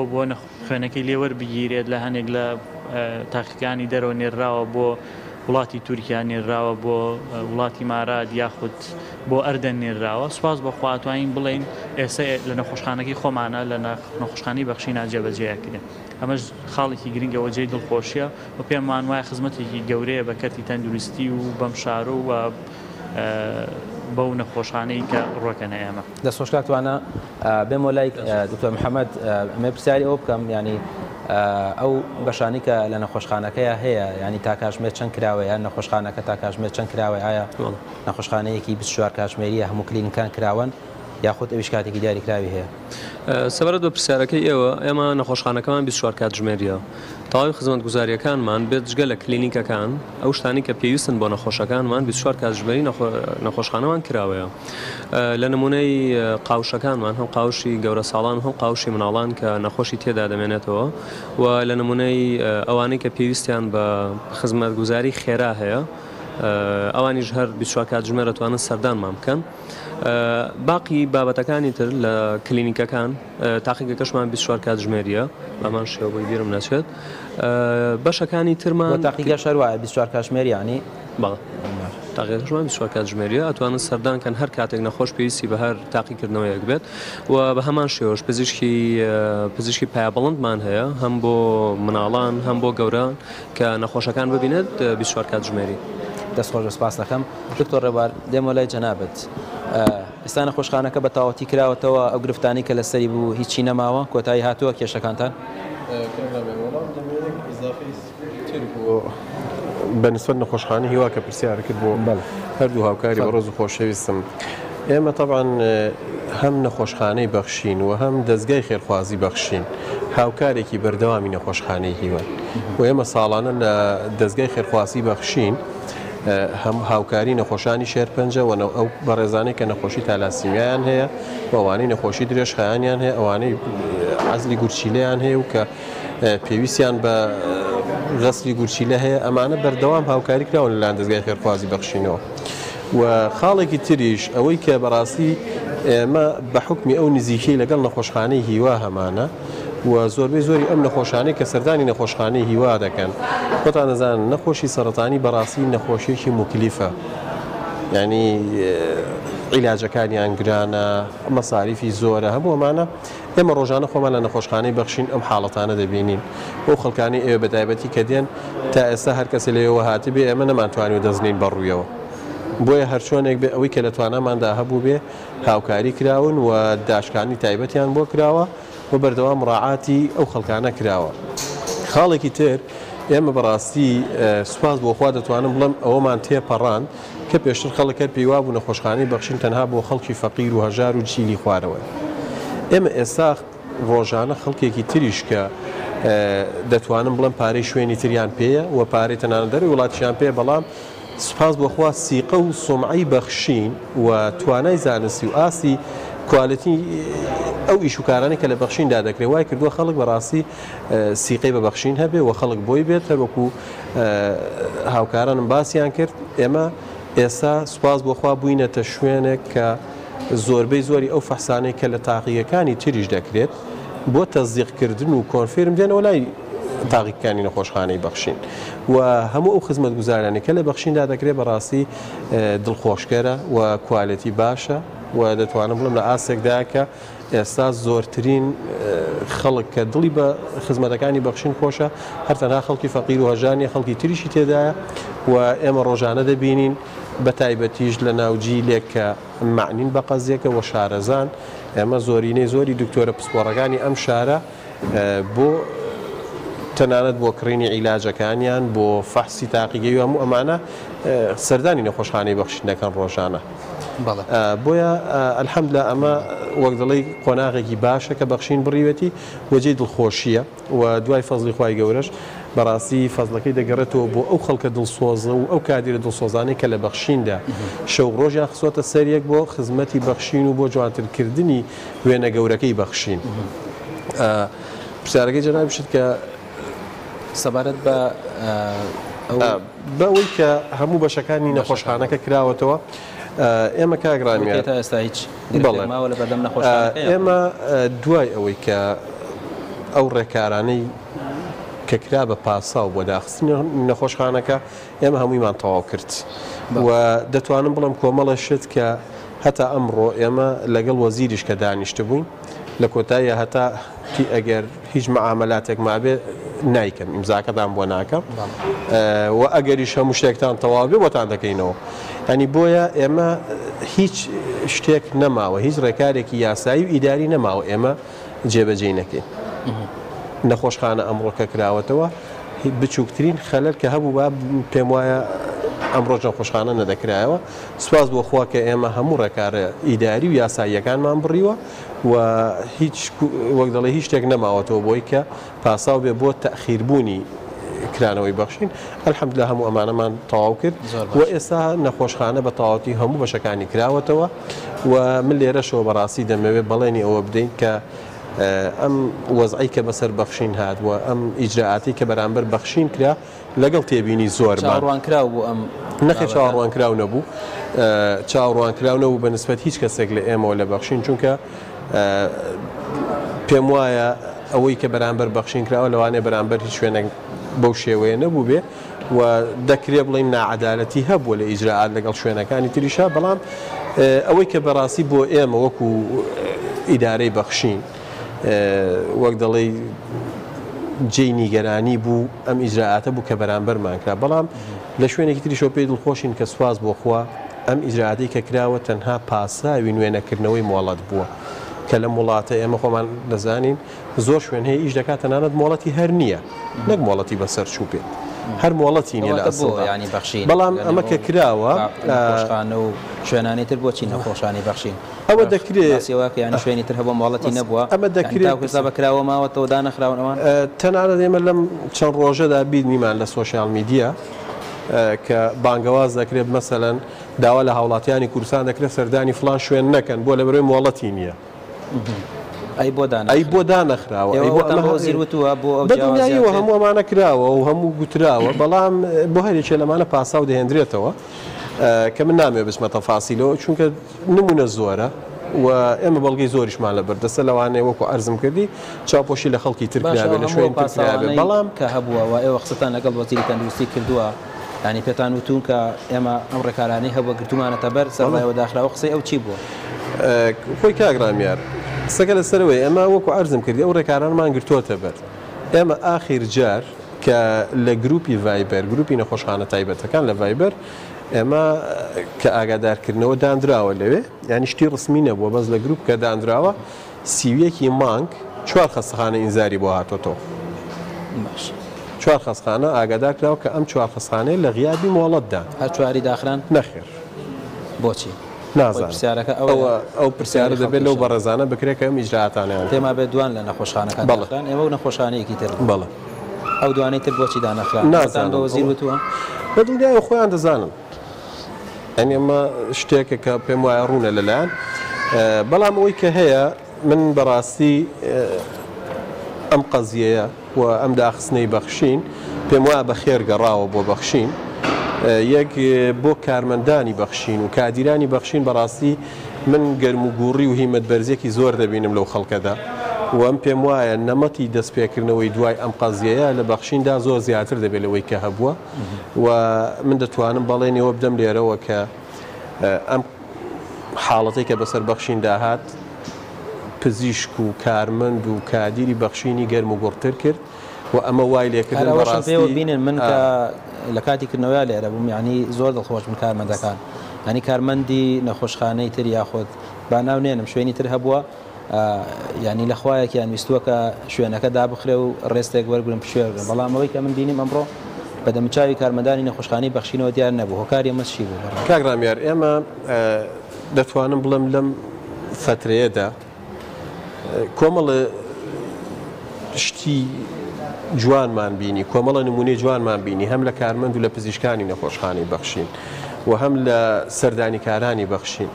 خوێنەکەی لێوەربگیرێت لە هەنێک لە تاقیەکانی دەرەوە نێراوە بۆ وڵاتی تورکیا نێراوە بۆ وڵاتی ماراد یاخود بۆ ئەردەن نێراوە. سوپاس بەخوا ئەتوانین بڵێن ئێستا لە نەخۆشخانەکەی خۆمانە لە نەخۆشخانەی بەخشینە جێبەجێکردن. ئەمەش خاڵێکی گرنگەوە جێی دڵخۆشیە و پێمان وایە خزمەتێکی گەورەیە بە کەرتی تەندروستی و بەم شارە و بەو نەخۆشخانەی کە ڕۆکەنە ئێمە. دەستخۆشکاتوانە بێم لای دکتۆر محەممەد ئەمە پرسیاری ئەو بکەم، ینی ئەو بەشانی کە لە نەخۆشخانەکەیە هەیە، ینی تا کاتژمێر چەند کراوە یان نەخۆشخانەکە تا کاتژمێر چەند کراوە، ئایا نەخۆشخانەیەکی 24 کاتژمێریە هەموو کلینیکان کراون یاخود ئەویش کاتێکی دیاریکراوی هەیە؟ سەبارەت بە پرسیارەکەی ئێوە ئێمە نەخۆشخانەکەمان 24 کاتژمێریە، تەواوی خزمەتگوزاریەکانمان بێت جگە لە کلینیکەکان ئەو شتانی کە پێویستن بۆ نەخۆشەکانمان 24 کاتژمێری نەخۆشخانەمان کراوەیە. لە نمونەی قاوشەکانمان هەم قاوشی گەورە ساڵان هەم قاوشی مناڵان کە نەخۆشی تێدا دەمێنێتەوە و لە نمونەی ئەوانەی کە پێویستیان بە خزمەتگوزاری خێرا هەیە ئەوانیش هەر 24 کاتژمێر دەتوانن سەردانمان بکەن. باقی بابەتەکانی تر لە کلینیکەکان تاقیگەکەشمان 24 کاتژمێریە، ئەمان شێوە بۆی بیرم ناچێت. بەشەکانی ترمان تاقیگە شەروایە 24 کاتژمێری، ینی تاقیگەکەشمان 24 کاتژمێریە، ئەتوانن سەردانکەن هەر کاتێک نەخۆش پێویستی بە هەر تاقیکردنەوەیەک بێت و بە هەمان شێوەش پزیشکی پایابەڵندمان هەیە هەم بۆ مناڵان هەم بۆ گەوران کە نەخۆشەکان ببینێت 24 کاتژمێری. دەستخۆش سپاس دەکەم. دکتۆر ڕێبوار دێمە لای جەنابەت، ئێستا نەخۆشخانەکە بە تاواتی کراوەتەوە، ئەو گرفتانی کە لەسەری بوو هیچی نەماوە، کۆتایی هاتووە کێشەکانتان؟ بەنسبەت نەخۆشخانە هیوا کە پرسیار کرد بۆ هەردوو هاوکاری بە ڕۆز و خۆشەویستم، ئێمە طبعاً هەم نەخۆشخانەی بەخشین و هەم دەستگای خێرخوازی بەخشین هاوکارێکی بەردەوامی نەخۆشخانەی هیوان و ئێمە ساڵانە لە دەستگای خێرخواسی بەخشین هەم هاوکاری نەخۆشانی شێرپەنجە و ئەو بەڕێزانەی کە نەخۆشی تالاسیمیایان هەیە و ئەوانەی نەخۆشی درێژخایانیان هەیە، ئەوانەی عەزلی گورچیلەیان هەیە و کە پێویستیان بە غەسلی گورچیلە هەیە، ئەمانە بەردەوام هاوکاری کراون لەلایەن دەستگای خێرخوازی بەخشینەوە. و خاڵێکی تریش ئەوەی کە بەڕاستی ئێمە بە حکمی ئەو نزیکەی لەگەڵ نەخۆشخانەی هیوا هەمانە و زۆربەی زۆری ئەم نەخۆشانەی کە سەردانی نەخۆشخانەی هیوا دەکەن، خۆتان دەزانن نەخۆشی سەرەتانی بەڕاستی نەخۆشیێکی مکلیفە، یعنی عیلاجەکانیان گرانە، مەساریفی زۆرە، هەموو ئەمانە ئێمە ڕۆژانە خۆمان لە نەخۆشخانەی بەخشین ئەم حاڵەتانە دەبینین. ئەو خەڵکانی ئێوە بەتایبەتی کە دێن تا ئێستا هەر کەسە لێەوە هاتبێ ئێمە نەمانتوانین دەزنین بەڕوویەوە. بۆیە هەرچۆنێک بێ ئەوەی کە لە تواناماندا هەبوو بێ هاوکاری کراون و داشکانی تایبەتیان بۆ کراوە و بەردەوام ڕاعاتی ئەو خەڵکانە کراوە. خاڵێکی تر ئێمە بەڕاستی سوپاس بۆخوا دەتوانم بڵم ئەوەمان تێپەڕان کە پێشتر خەڵکە پێیوا بوو نەخۆشخانەی بەخشین تەنها بۆ خەڵکی فەقیر و هەژار و چیلی خوارەوە. ئێمە ئێستا ڕۆژانە خەڵکێکی تریش کە دەتوانم بڵم پارەی شوێنی تریان پێیە و پارەی تەنانە دەروی وڵاتیان پێ بەڵام سوپاس بۆخوا سیقە و سۆمعی بەخشین و توانای زانستی و ئاسی کوالەتی ئەو ئیشوکارانی کە لە بەخشیندا دەکرێت وای کردووە خەڵک بەڕاستی سیقەی بە بەخشین هەبێ و خەڵک بۆی بێت هەروەکو هاوکارانم باسییان کرد. ئێمە ئێستا سوپاس بۆخوا بووینەتە شوێنێک کە زۆربەی زۆری ئەو فەحسانەی کە لە تاقیەکانی تریش دەکرێت بۆ تەزدیقکردن و کۆنفێرم دێنەوە لای تاقیەکانی نەخۆشخانەی بەخشین و هەموو ئەو خزمەت گوزارانی کە لە بەخشیندا دەکرێت بەڕاستی دڵخۆشکەرە و کوالەتی باشە و دەتوانم بڵم لە ئاسێکدا کە ئێستا زۆرترین خەڵک کە دڵی بە خزمەتەکانی بەخشین خۆشە هەرتەنها خەڵکی فەقیر و هەژانی خەڵکی تریشی تێدایە و ئێمە ڕۆژانە دەبینین بە تایبەتیش لە ناوجی لێک کە معنین بە قەزیەکە و شارەزان ئێمە زۆرینەی زۆری دکتۆرە پسپۆڕەکانی ئەم شارە بۆ تەنانەت بۆ کڕینی عیلاجەکانیان بۆ فەحسی تاقیگەی و هەموو ئەمانە سەردانی نەخۆشخانەی بەخشین دەکەن ڕۆژانە. بۆیە ئەلحەمدوللا ئەمە وەک دەڵێی قۆناغێکی باشە کە بەخشین بڕیوەتی وەجێی دڵخۆشیە و دوای فەزلی خوای گەورەش بەڕاستی فەزلەکەی دەگەڕێتەوە بۆ ئەو خەڵکە دڵسۆزە و ئەو کادیرە دڵسۆزانەی کە لە بەخشیندا شەو ڕۆژیان خسۆتە سەریەک بۆ خزمەتی بەخشین و بۆ جوانترکردنی وێنە گەورەکەی بەخشین. پرسیارەکەی جەناب بشت کە سەبارەت بە بەوەی کە هەموو بەشەکانی نەخۆشخانەکە کراوەتەوە ئێمە کاگرانیێت ئێستا هیچ ماوە لە بەردەم نەخۆشخانەکە ئێمە دوای ئەوەی کە ئەو ڕێکارانەی کە کرا بە پاسا و بۆ داخستنی نەخۆشخانەکە ئێمە هەموویمان تەواو کرد و دەتوانم بڵم کۆمەڵە شت کە هەتا ئەمڕۆ ئێمە لەگەڵ وەزیریش کە دانیشتە بووین لە کۆتاییە هەتا ئەگەر هیچ مەعاملاتێک مابێ نایکەم ئیمزاکەتان بۆ ناکەم و ئەگەریش هەموو شتێکتان تەواو بێ بۆتان دەکەینەوە. ینی بۆیە ئێمە هیچ شتێک نەماوە هیچ ڕێکارێکی یاسایی و ئیداری نەماوە ئێمە جێبەجێ نەکەین. نەخۆشخانە ئەمڕۆکە کراوەتەوە بچووکترین خەلەل کە هەبوو با پێم وایە ئەمڕۆژ نەخۆشخانە نەدەکرایەوە. سوپاس بۆ خوا کە ئێمە هەموو ڕێکارە ئیداری و یاساییەکانمان بڕیوە و هیچ وەک دەڵێ هیچ شتێک نەماوەتەوە بۆی کە پاساو بێ بۆ تەخیربوونی کرانەوەی بەخشین. ئەلحەمدوللا هەموو ئەمانەمان تەواو کرد و ئێستا نەخۆشخانە بە تەواوەتی هەموو بەشەکانی کراوەتەوە و من لێرەشەوە بەڕاستی دەمەوێت بەڵێنی ئەوە بدەین کە ئەم وەزعی کە بەسەر بەخشین هات و ئەم ئیجراعاتی کە بەرامبەر بەخشین کرا لەگەڵ تێبینی زۆرمان چاوەڕوانکراو بوو ئەم نەخێ چاوەڕوانکراو نەبوو چاوەڕوانکراو نەبوو بە نسبەت هیچ کەسێک لە ئێمەوە لە بەخشین چونکە پێم وایە ئەوەی کە بەرامبەر بەخشین کراوە لەوانێ بەرامبەر هیچ شوێنێک بەو شێوەیە نەبوو بێ و دەکرێت بڵین نائەدالەتی هەبووە لە ئیجراعات لەگەڵ شوێنەکانی تریشا بەڵام ئەوەی کە بەڕاستی بۆ ئێمە وەکو ئیدارەی بەخشین وەک دەڵێ جێی نیگەرانی بوو ئەم ئیجراعاتە بوو کە بەرامبەرمان کرا بەڵام لە شوێنێکی تریشەوە پێی دڵخۆشین کە سواز بۆ خوا ئەم ئیجراعاتی کە کراوە تەنها پاساوی نوێنەکردنەوەی مۆڵەت بووە کە لە وڵاتە ئێمە خۆمان دەزانین زۆر شوێن هەیە ئیش دەکات تەنانەت مۆڵەتی هەر نییە نەک مۆڵەتی بەسەر چوو بێت هەر مۆڵەتی نیە لە ئەسڵدا بەڵام ئەمە کە کراوە نەخۆشخانە و شوێنانی تر بۆچی نەخۆشانی بەخشین ئەوە دەکرێت سێواکەیان شوێنی تر هەبوو مۆڵەتی نەبووە ئەمە دەکرێت حساب کراوە ماوەتەوە دانەخراونەوە تەنانەت ئێمە لەم چەند ڕۆژەدا بیدنیمان لە سۆشیال میدیا کە بانگەواز دەکرێت مەسەلەن داوا لە هاوڵاتیانی کوردستان دەکرێت سەردانی فلان شوێن نەکەن بۆ لەبەرەوەی مۆڵەتی نییە ئەی بۆ دانەخراوە زیروتوە بۆ بەدنیاییەوە هەموو ئەمانە کراوە و هەموو گوتراوە بەڵام بۆ هەرێکێ لەمانە پاسا و دەهێنرێتەوە کە من نامێ بچمە تەفاسیلەوە چونکە نمونە زۆرە و ئێمە بەڵگەی زۆریشمان لە بەردەستە لەوانەیە وەکو ئەرزم کردی چاپۆشی لە خەڵکی ترکرابێ لە شوێن ترکرابێ بەڵام کە هەبووە و ئێوە قسەتان لەگەڵ وەزیری تەندروستی کردووە ینی پێتان وتون کە ئێمە ئەم ڕێکارانەی هەبووە گرتومانەتە بەر سەرمایەوە داخراوە قسەی ئەو چی بووە خۆی کاگرامیار قسەکە لەسەرەوەی ئێمە وەکو ئەرزم کردی ئەو ڕێکارانمان گرتوۆتە بەر ئێمە ئاخیر جار کە لە گروپی ڤایبەر گروپی نەخۆشخانە تایبەتەکان لە ڤایبەر ئێمە کە ئاگادارکردنەوە دانراوە لەوێ یانی شتی ڕسمی نەبووە بەس لە گروپ کە دانراوە سیویەکی مانگ 4 خەستەخانە ئینزاری بۆ هاتۆتەوە 4 خەستخانە ئاگادار کراوە کە ئەم 4 خەستخانەی لە غیابی مۆڵەتدا هەر چواری داخران نەخێر بۆچی نازانم ئەو پرسیارە دەبێت لەو بەڕێزانە بکرێت کە ئەم ئیجراتانیان پێما بێت دوان لە نەخۆشخانەکان داخران ئێمە و نەخۆشخانەیەکی تر بەڵێ ئەو دوانەی تر بۆچی دانەخران نازانم بە وەزیر وتووە بە دڵنیای خۆیان دەزانن ئەنی ئەمە شتێکە کە پێم وایە ڕوونە لەلایەن بەڵام ئەوەی کە هەیە من بەڕاستی ئەم قەزیەیە و ئەم داخستنەی بەخشین پێم وایە بە خێر گەڕاوە بۆ بەخشین یەک بۆ کارمەندانی بەخشین و کادیرانی بەخشین بەڕاستی من گەرم و گوڕی و هیمەت بەرزێکی زۆر دەبینم لەو خەڵکەدا و ئەم پێم وایە نەمەتی دەستپێکردنەوەی دوای ئەم قەزیەیە لە بەخشیندا زۆر زیاتر دەبێت لەوەی کە هەبووە و من دەتوانم بەڵێنەوە بدەم لێرەوە کە ئەم حاڵەتی کە بەسەر بەخشین داهات پزیشک و کارمەند و کادیری بەخشینی گەرم و گوڕتر کرد و ئەمە وای لێکردن بەڕاستی بینن من کە لە کاتیکردنەوەی لێرە بووم یعنی زۆر دڵخۆش من کارمەندەکان ینی کارمەندی نەخۆشخانەی تر یاخۆت با ناونێنم شوێنی تر هەبووە ینی لە خوایەکیان ویستووە کە شوێنەکە دابخرێ و ڕێستێک وەرگرم پشێڕن بەڵام ئەوەی کە من بینیم ئەمڕۆ بە دەمچاوی کارمەندانی نەخۆشخانەی بەخشینەوە دیار نەبوو هۆکاری ئەمە چی بوو کاگرامیار ئێمە دەتوانم بڵم لەم فترەیەدا کۆمەڵە شتی جوانمان بینی کۆمەڵە نمونەی جوانمان بینی هەم لە کارمەند و لە پزیشکانی نەخۆشخانەی بەخشین و هەم لە سەردانیکارانی بەخشین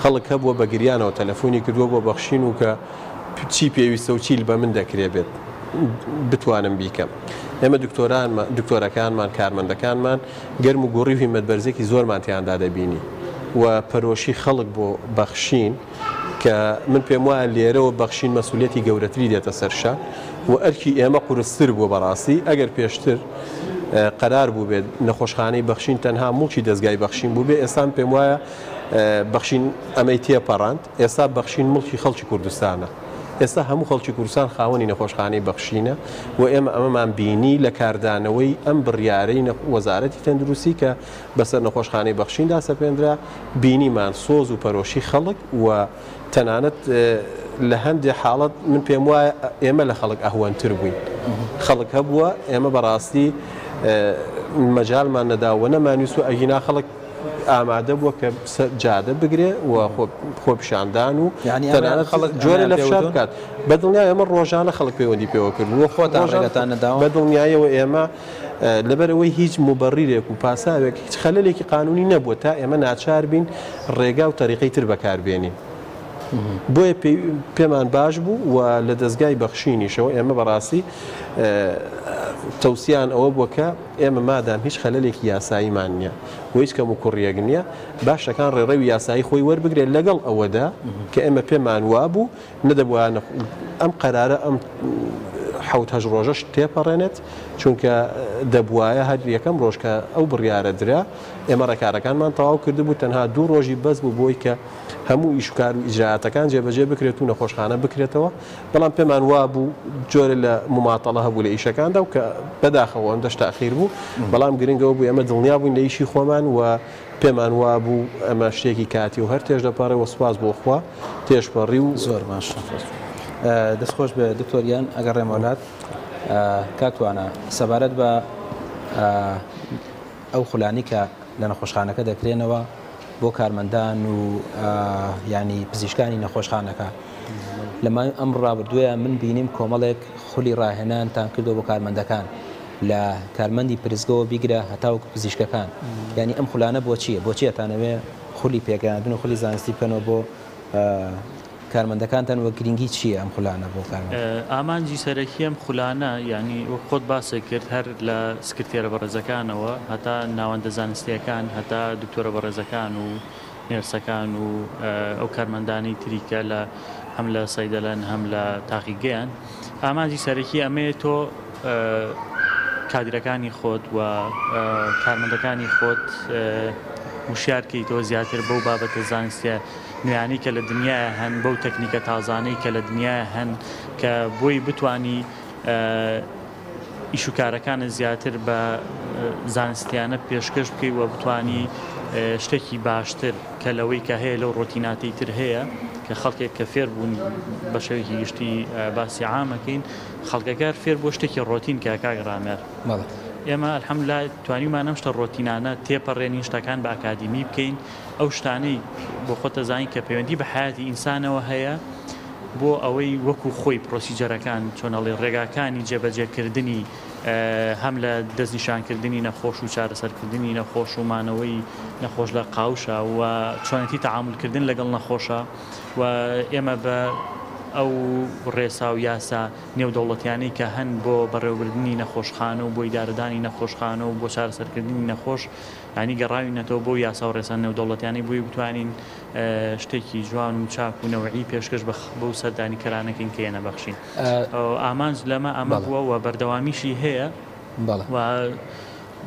خەڵک هەبووە بە گریانەوە تەلەفۆنی کردووە بۆ بەخشین و کە چی پێویستە و چیل بە من دەکرێ بێت بتوانم بیکەم ئێمە دکتۆرەکانمان کارمەندەکانمان گەرم و گۆڕی و هیمەت بەرزێکی زۆرمان تیاندا دەبینی و پەرۆشی خەڵک بۆ بەخشین کە من پێم وایە لێرەوە بەخشین مەسئولیەتی گەورەتری دێتە سەرشا و ئەرکی ئێمە قورستر بووە بەڕاستی ئەگەر پێشتر قەرار بوو بێت نەخۆشخانەی بەخشین تەنها موڵکی دەستگای بەخشین بوو بێ ئێستا پێم وایە بەخشین ئەمەی تێپەڕاند ئێستا بەخشین مڵکی خەڵکی کوردستانە ئێستا هەموو خەڵکی کوردستان خاوەنی نەخۆشخانەی بەخشینە و ئێمە ئەمەمان بینی لە کاردانەوەی ئەم بڕیارەی وەزارەتی تەندروستی کە بەسەر نەخۆشخانەی بەخشیندا سەپێنرا بینیمان سۆز و پەرۆشی خەڵک و تەنانەت لە هەندێک حاڵەت من پێم وایە ئێمە لە خەڵک ئەهوەنتر بووین خەڵک هەبووە ئێمە بەڕاستی مەجالمان نەداوە نەمانویست و ئەگینا خەڵک ئامادە بووە کە جادە بگرێ و خۆپیشاندان و تەنانەت خەڵک جۆرە لە فشار بکات بەدڵنیای ئێمە ڕۆژانە خەڵک پەیوەندی پێوە کردووە خۆتان نەداوە بەدڵنیایەوە ئێمە لەبەرەوەی هیچ مبەڕیرێک و پاساوێک هیچ خەلەلێکی قانونی نەبووە تا ئێمە ناچار بین ڕێگا و تەریقەی تر بەکاربێنین بۆیە پێمان باش بوو و لە دەستگای بەخشینیشەوە ئێمە بەڕاستی تەوسیان ئەوە بووە کە ئێمە مادام هیچ خەلەلێکی یاساییمان نییە و هیچ کەم و کوڕیەک نییە باشەکان ڕێڕەوی یاسایی خۆی وەربگرێت لەگەڵ ئەوەدا کە ئێمە پێمان وابوو نەدەبووانە ئەم قەرارە ئەم حوت هەژ ڕۆژەش تێپەڕێنێت چونکە دەبوایە هەر یەکەم ڕۆژ کە ئەو بڕیارە درا ئێمە ڕێکارەکانمان تەواو کردبوو تەنها 2 ڕۆژی بەس بوو بۆی کە هەموو ئیشکار و ئیجراعاتەکان جێبەجێ بکرێت و نەخۆشخانە بکرێتەوە بەڵام پێمان وابوو جۆرە لە مماتەڵە هەبوو لە ئیشەکاندا و کە بەداخەوە ئەمدەش تاخیر بوو بەڵام گرنگەوە بوو ئێمە دڵنیا بووین لە ئیشی خۆمان و پێمان وابوو ئەمە شتێکی کاتی و هەر تێژ دەپارەوە سوپاس بۆ خوا تێشپەڕی و زۆر باش دەستخۆش بە دکتۆریان ئەگەر ڕێمەولات کاکتوانە سەبارەت بە ئەو خولانی کە لە نەخۆشخانەکە دەکرێنەوە بۆ کارمەندان و ینی پزیشکانی نەخۆشخانەکە لەمە ئەم ڕابردووە من بینیم کۆمەڵێک خولی ڕاهێنانتان کردو بۆ کارمەندەکان لە کارمەندی پرزگەوە بیگرە هەتاوکو پزیشکەکان ینی ئەم خولانە بۆ چییە بۆچی ئەتانەوێ خولی پێگەاندن و خولی زانستی بکەنەوە بۆ کارمەندەکانتان وە گرنگی چییە ئەم خولانە بۆ کارمەند ئامانجی سەرەکی ئەم خولانە ینی وە خۆت باسە کرد هەر لە سکرتێرە بەڕێزەکانەوە هەتا ناوەندە زانستیەکان هەتا دکتۆرە بەڕێزەکان و نێرسەکان و ئەو کارمەندانی تریکە لە هەم لە سەیدەلەن هەم لە تاقیگەیان ئامانجی سەرەکی ئەمەیە تۆ کادرەکانی خۆت و کارمەندەکانی خۆت وشارکەی تۆ زیاتر بەو بابەتە زانستیە نوێیانی کە لە دنیای هەن بەو تەکنیکە تازانەی کە لە دنیای هەن کە بۆی بتانی ئیشوکارەکانە زیاتر بە زانستیانە پێشکەش بکەی و بتانی شتێکی باشتر کە لەوەی کە هەیە لەو ڕۆتیناتی تر هەیە کە خەڵکێک کە فێر بوون بە شێوەیەکی گشتی باسی عامەکەین خەڵکەکار فێر بۆ شتێکی ڕۆتین کە کاگرامێر ئێمە الحەمدولای توانیمان ئەم شتە ڕۆتینانە تێپەڕێنین شتەکان بە ئاکادمی بکەین ئەو شتانەی بۆ خۆتە زانین کە پەیوەندی بە حیاتی ئینسانەوە هەیە بۆ ئەوەی وەکو خۆی پرۆسیجەرەکان چۆنەڵێ ڕێگاکانی جێبەجێکردنی هەم لە دەستنیشانکردنی نەخۆش و چارەسەرکردنی نەخۆش و مانەوەی نەخۆش لە قاوشە و چۆنەتی تەعاملکردن لەگەڵ نەخۆشە و ئێمە بە ئەو ڕێسا و یاسا نێودەوڵەتیانەی کە هەن بۆ بەڕێوەبردننی نەخۆشخانە و بۆ ئیدارەدانی نەخۆشخانە و بۆ چارەسەرکردنی نەخۆش ینی گەڕاوینەتەوە بۆ یاسا و ڕێسان نێودەوڵەتیانی بۆی بتوانین شتێکی جوان و چاک و نەوەعی پێشکەش بۆ سەردانی کەرانەکەین کە ئێنە بەخشین ئامانج لەمە ئەمە بووە و بەردەوامیشی هەیە و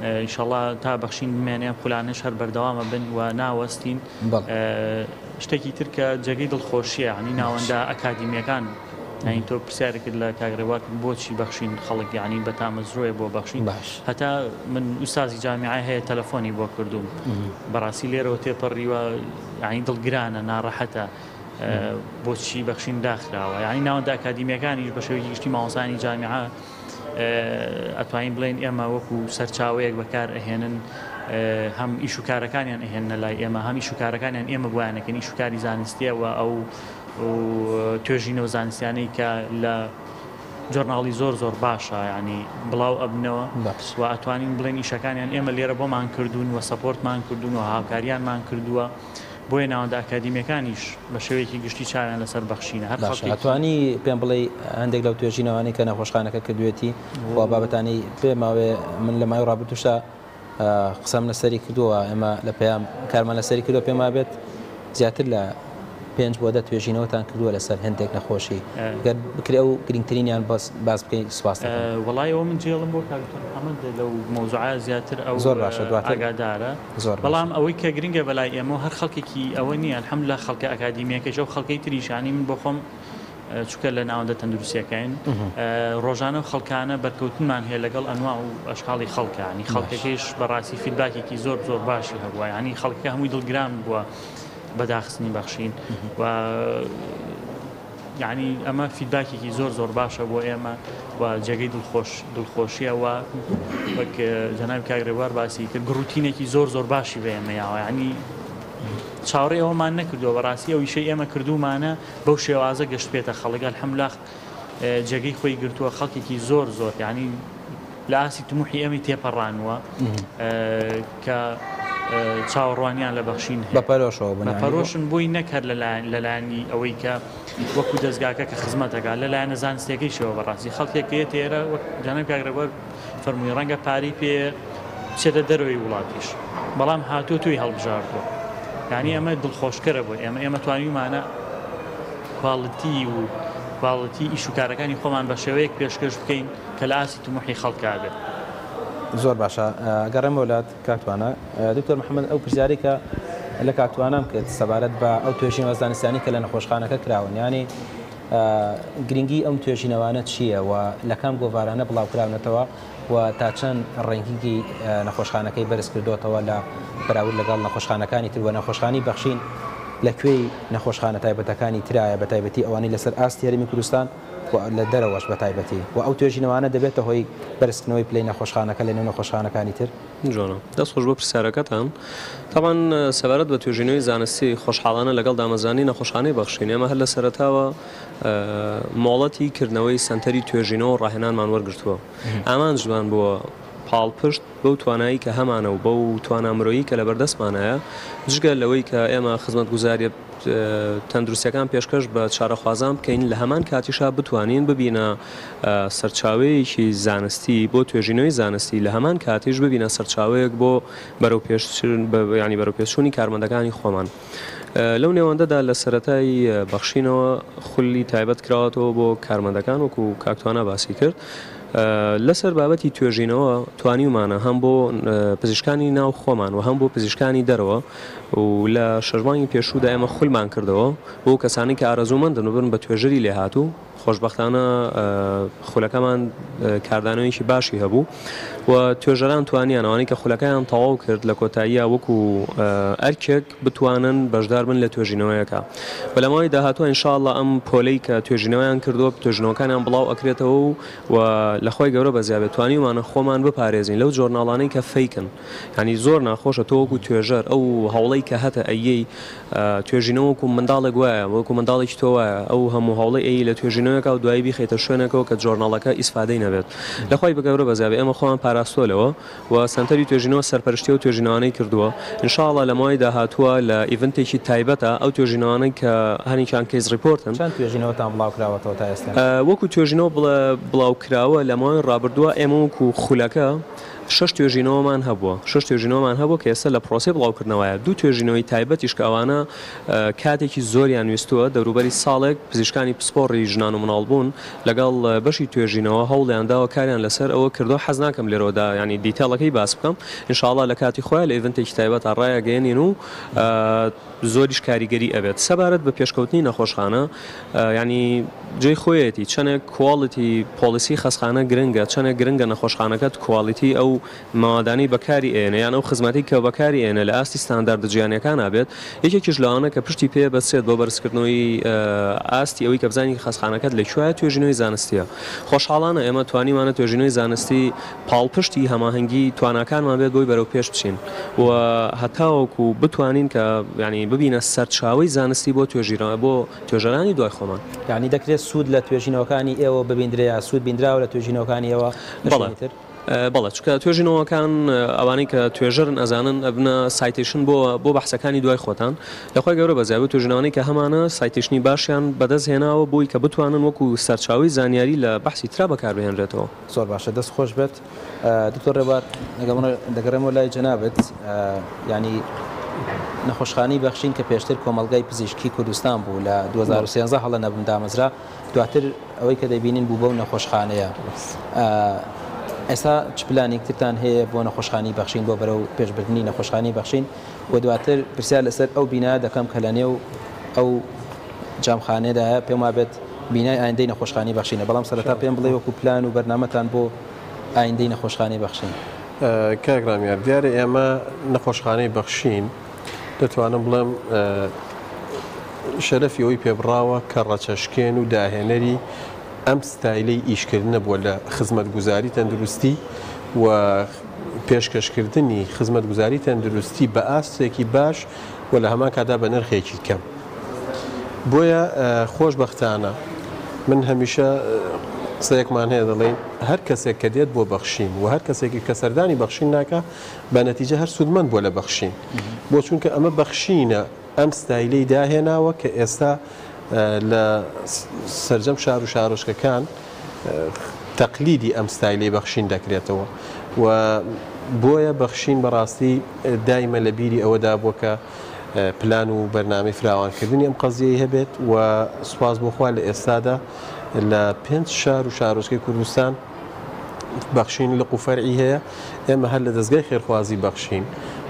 ئینشەڵڵا تا بەخشین بمێنێ پولانش هەر بەردەوامە بن و ناوەستین شتێکی تر کە جێگەی دڵخۆشیە ینی ناوەندە ئەکادیمیەکان یعنی تۆ پرسیارێکرد لە کاگڕێوات بۆچی بەخشین خەڵک یعنی بە تامەزرۆیە بۆ بەخشین هەتا من ئوستازی جامیعای هەیە تەلەفۆنی بۆ کردوم بەڕاستی لێرەوە تێپەڕیوە یعنی دڵگرانە ناڕەحەتە بۆچی بەخشین داخراوە یعنی ناوەندە ئەکادیمیەکانیش بە شێوەیەکی گشتی مامۆستانی جامیعە ئەتوانین بڵێن ئێمە وەکو سەرچاوەیەک بەکار ئەهێنن هەم ئیشوکارەکانیان ئەهێنە لای ئێمە هەم ئیشوکارەکانیان ئێمە بۆیانەکەن ئیشوکاری زانستیەوە ئەو توێژینەوە زانستیانەی کە لە جۆرناڵی زۆر باشە ینی بڵاو ئەبنەوە و ئەتوانین بڵێن ئیشەکانیان ئێمە لێرە بۆمان کردوون و سەپۆرتمان کردوون و هاوکاریانمان کردووە بۆیە ناوەندە ئاکادیمیەکانیش بە شێوەیەکی گشتی چاویان لەسەر بەخشینە هەر ئەتوانی پێم بڵێ هەندێک لەو توێژینەوەی کە نەخۆشخانەکە کردوێتی و بابەتانی پێماوێ من لە مای ڕابردوشە قسەم لەسەری کردووە ئێمە لە پێیان کارمان لەسەری کردو پێما بێت زیاتر لە 5 بۆ 10 توێژینەوەتان کردووە لەسەر هەندێک نەخۆشی گەر بکرێ ئەو گرنگترینیان باز بکەین سوپاس وەڵای ئەوە من جێڵم بۆ کاکتۆر محەممەد لەو مۆزوعە زیاتر ئەو زۆر باشە ئاگادارە بەڵام ئەوەی کە گرنگە بەلای ئێمە هەر خەڵکێکی ئەوە نییە الحەمدوللا خەڵکە ئەکادیمیەکەش ئەو خەڵکەی تریشانی من بۆ خۆم چکە لە ناوەندە تەندروستیەکەین ڕۆژانە و خەڵکانە بەرکەوتنمان هەیە لەگەڵ ئەنواع و ئەشکاڵی خەڵکانی خەڵکەکەیش بەڕاستی فیدباکێکی زۆر باشی هەبووە ینی خەڵکەکە هەمووی دڵگران بووە بەداخستنی بەخشین و یعنی ئەمە فیدباکێکی زۆر باشە بۆ ئێمە و جێگەی دڵخۆشیە و وەک جەناب کاگڕێوار باسی کرد گروتینێکی زۆر باشی بە ئێمە یاوە ینی چاوەڕێ ئەومان نەکردووە بەڕاستی ئەو ئیشەی ئێمە کردومانە بەو شێوازە گەشت پێێتە خەڵک الحەمدوللا جێگەی خۆی گرتووە خەڵکێکی زۆر ینی لە ئاسی تموحی ئێمەی تێپەڕانوە کە چاوەڕوانیان لە بەخشین بەپەرۆشن بووی نەکرد لەلایانی ئەوەی کە وەکو دەستگاکە کە خزمەتەکە لەلایەنە زانستیەکەی شەوە بەڕاستی خەڵکێکەیە تێرە جانب کاگڕێوار فەرمووی ڕەنگە پاری پێ بچێتە دەرەوەی وڵاتیش بەڵام هاتووە توی هەڵبژاردووە یعنی ئەمە دڵخۆشکەرە بۆ ئێمە توانیمانە کواڵەتی ئیشوکارەکانی خۆمان بە شێوەیەک پێشکەش بکەین کە لە ئاسی تموحی خەڵکا بێت زۆر باشە گەڕێمە وڵات کاکتوانە دکتۆر محەممەد ئەو پرسیاری کە لە کاکتوانام کرد سەبارەت بە ئەو توێژینەوە زانستیانی کە لە نەخۆشخانەکە کراون ینی گرنگی ئەم توێژینەوانە چییە و لە کام گۆڤارانە بڵاوکراونەتەوە و تا چەند ڕێنگیگی نەخۆشخانەکەی بەرز کردوتەوە لە بەراورد لەگەڵ نەخۆشخانەکانی تر و نەخۆشخانی بەخشین لەکوێی نەخۆشخانە تایبەتەکانی ترایە بە تایبەتی ئەوانی لەسەر ئاستی هەرمی کوردستان لە دەرەوەش بە تایبەتی و ئەو توێژینەوانە دەبێتە هۆی بەرزکردنەوەی پلەی نەخۆشخانەکە لە نێو نەخۆشخانەکانی تر جۆنە دەست خۆش بۆ پرسیارەکەتان تاوان سەبارەت بە توێژینەوەی زانستی خۆشحاڵانە لەگەڵ دامەزانی نەخۆشخانەی بەخشین ئێمە هەر لە سەرەتاوە مۆڵەتی کردنەوەی سنتەری توێژینەوە ڕاهێنانمان وەرگرتووە ئامان جوان بووە پاڵپشت بەو توانایی کە هەمانە و بەو توانامرۆیی کە لە بەردەستمانەیە جگە لەوەی کە ئێمە خزمەتگوزاریە تەندروستیەکان پێشکەش بە چارەخوازان بکەین لە هەمان کاتیشا بتوانین ببینە سەرچاوەیەکی زانستی بۆ توێژینەوەی زانستی لە هەمان کاتیش ببینە سەرچاوەیەک بۆ بەرەوپێشچوونی کارمەندەکانی خۆمان لەو نێوەندەدا لە سەرەتای بەخشینەوە خولی تایبەت کراوەتەوە بۆ کارمەندەکان وەکو کاکتوانە باسی کرد لەسەر بابەتی توێژینەوە توانیمانە هەم بۆ پزیشکانی ناو خۆمان و هەم بۆ پزیشکانی دەرەوە و لە شەژمانی پێشوودا ئێمە خولمان کردەوە بۆ کەسانی کە ئارەزوومەندن و بن بە توێژەری لێهاتوو خۆشببختانە خولەکەمان کاردانەوەیکی باشی هەبوو و توێژەران توانیان ئەوانەی کە خولەکەیان تەواو کرد لە کۆتاییە وەکو ئەرکێک بتوانن بەشدار بن لە توێژینەوەیەکە بە لەماوەی داهاتوە ئینشاءالله ئەم پۆلەی کە توێژینەوەیان کردووە توێژینەوەکانیان بڵاو ئەکرێتەوە و لە خۆی گەورە بەزیابێت توانیمانە خۆمان بپارێزین لەو جۆرناڵانەی کە فەیکن ینی زۆر ناخۆشە تۆ وەکو توێژەر ئەو هەوڵەی کە هەتە ئەیەی توێژینەوە وەکو منداڵێک وایە وەکو منداڵێکی تۆ وایە ئەو هەموو هەوڵی ئەی لە توێژینەوەکە و دوایی بیخێتە شوێنەکەەوە کە جۆرناڵەکە ئیسفادەی نەبێت لە خۆی بەگەورە بەزیابێت ئێمە خۆمان پاراستۆلەوە و سنتەری توێژینەوە سەرپەرشتی و توێژینەوەی کردووە انشاءالله لە ماوەی داهاتووە لە ئیڤنتێکی تایبەتە ئەو توێژینەوەی کە هەنیان کەیس ریپۆرتن چەند توێژینەوەتان بڵاوکراوەتەوە تا ئێستا وەکو توێژینەوە بڵاوکراوە لە ماوەی ڕابردووە ئێمە وەکو خولەکە 6 توێژینەوەمان هەبووە 6 توێژینەوەمان هەبوو کە ئێستا لە پرۆسی بڵاوکردنەوەیە دوو توێژینەوەی تایبەتیش کە ئەوانە کاتێکی زۆریان ویستووە دەوروبەری ساڵێک پزیشکانی پسپۆڕی ژنان و مناڵ بوون لەگەڵ بەشی توێژینەوە هەوڵیانداوە کاریان لەسەر ئەوە کردو حەز ناکەم لێرەوەدا ینی دیتەڵەکەی باس بکەم انشاءالله لە کاتی خۆیان لە ئیڤنتێکی تایبەتە ڕایەگەێنین و زۆریش کاریگەری ئەبێت سەبارەت بە پێشکەوتنی نەخۆشخانە ینی جێی خۆیەتی چەندێک کواڵیتی پۆلیسی خەسخانە گرنگە چەندێک گرنگە نەخۆشخانەکەت کواڵیتی ئەو ماوادانی بەکاری ئێنە یان ئەو خزمەتی کە بەکاری ئێنە لە ئاستی ستاندارد جیانەکان ئابێت یەکێکیش لەوانە کە پشتی پێ بەسێت بۆ بەرزکردنەوەی ئاستی ئەوەی کە بزانانی خەسخانەکەت لەکوێیە توێژینەوەی زانستیە خۆشحاڵانە ئێمە توانیمانە توێژینەوەی زانستی پاڵپشتی هەماهەنگی تواناکانمان بێت بۆی بەرەو پێش بچین و هەتاوەکو بتوانین کە ینی ببینە سەرچاوی زانستی بۆ توێژەرانی دوای خۆمان یعنی دەکرێت سوود لە توێژینەوەکانی ئێوە ببیندرەیە سوود بینراوە لە توێژینەوەکانی ئێوە بەڵێ چکە توێژینەوەکان ئەوانەی کە توێژەرن ئەزانن ئەبنە سایتیشن بۆ بەحسەکانی دوای خۆتان لەخوای گەورە بەزیابێت توێژینەوەی کە هەمانە سایتیشنی باشیان بەدەست هێناوە بۆی کە بتوانن وەکو سەرچاوی زانیاری لە بەحسی ترا بەکاربهێنرێتەوە زۆر باشە دەست خۆش بێت دکتۆر ڕێبار دەگەڕێمەوە لای جەنابەت ینی نەخۆشخانەی بەخشین کە پێشتر کۆمەلگای پزیشکی کوردستان بوو لە 2013 هەڵە نەبوون دامەزرا دواتر ئەوەی کە دەبینین بوو بەو نەخۆشخانەیە ئێستا چ پلانێکترتان هەیە بۆ نەخۆشخانەی بەخشین بۆ بەرەو پێشبردننی نەخۆشخانەی بەخشین و دواتر پرسیار لەسەر ئەو بینا دەکەم کە لە نێو ئەو جامخانەدایە پێم وابێت بینای ئایندەی نەخۆشخانەی بەخشینە بەڵام سەرەتا پێم بڵێ وەکو پلان و بەرنامەتان بۆ ئایندەی نەخۆشخانەی بەخشین کاگرامیار دیارە ئێمە نەخۆشخانەی بەخشین دەتوانم بڵێم شەرەفی ئەوی پێبراوە کە ڕەچەشکێن و داهێنەری ئەم ستایلەی ئیشکردنە بووە لە خزمەتگوزاری تەندروستی و پێشکەشکردنی خزمەتگوزاری تەندروستی بە ئاستێکی باش و لە هەمان کادا بە نرخێکی کەم بۆیە خۆشبەختانە من هەمیشە قسەیەکمان هەیە دەڵێن هەر کەسێک کە دێت بۆ بەخشین و هەر کەسێکی کە سەردانی بەخشین ناکە بە نەتیجە هەر سوودمەند بۆ لە بەخشین بۆ چونکە ئەمە بەخشینە ئەم ستایلەی داهێناوە کە ئێستا لە سەرجەم شار و شارۆچکەکان تەقلیدی ئەم ستایلەی بەخشین دەکرێتەوە و بۆیە بەخشین بەڕاستی دایمە لە بیری ئەوەدا بووە کە پلان و بەرنامەی فراوانکردنی ئەم قەزیەی هەبێت و سوپاس بۆخوا لە ئێستادا لە 5 شار و شارۆچکەی کوردستان بەخشین لە قوفەرعی هەیە ئێمە هەر لە دەستگای خێرخوازی بەخشین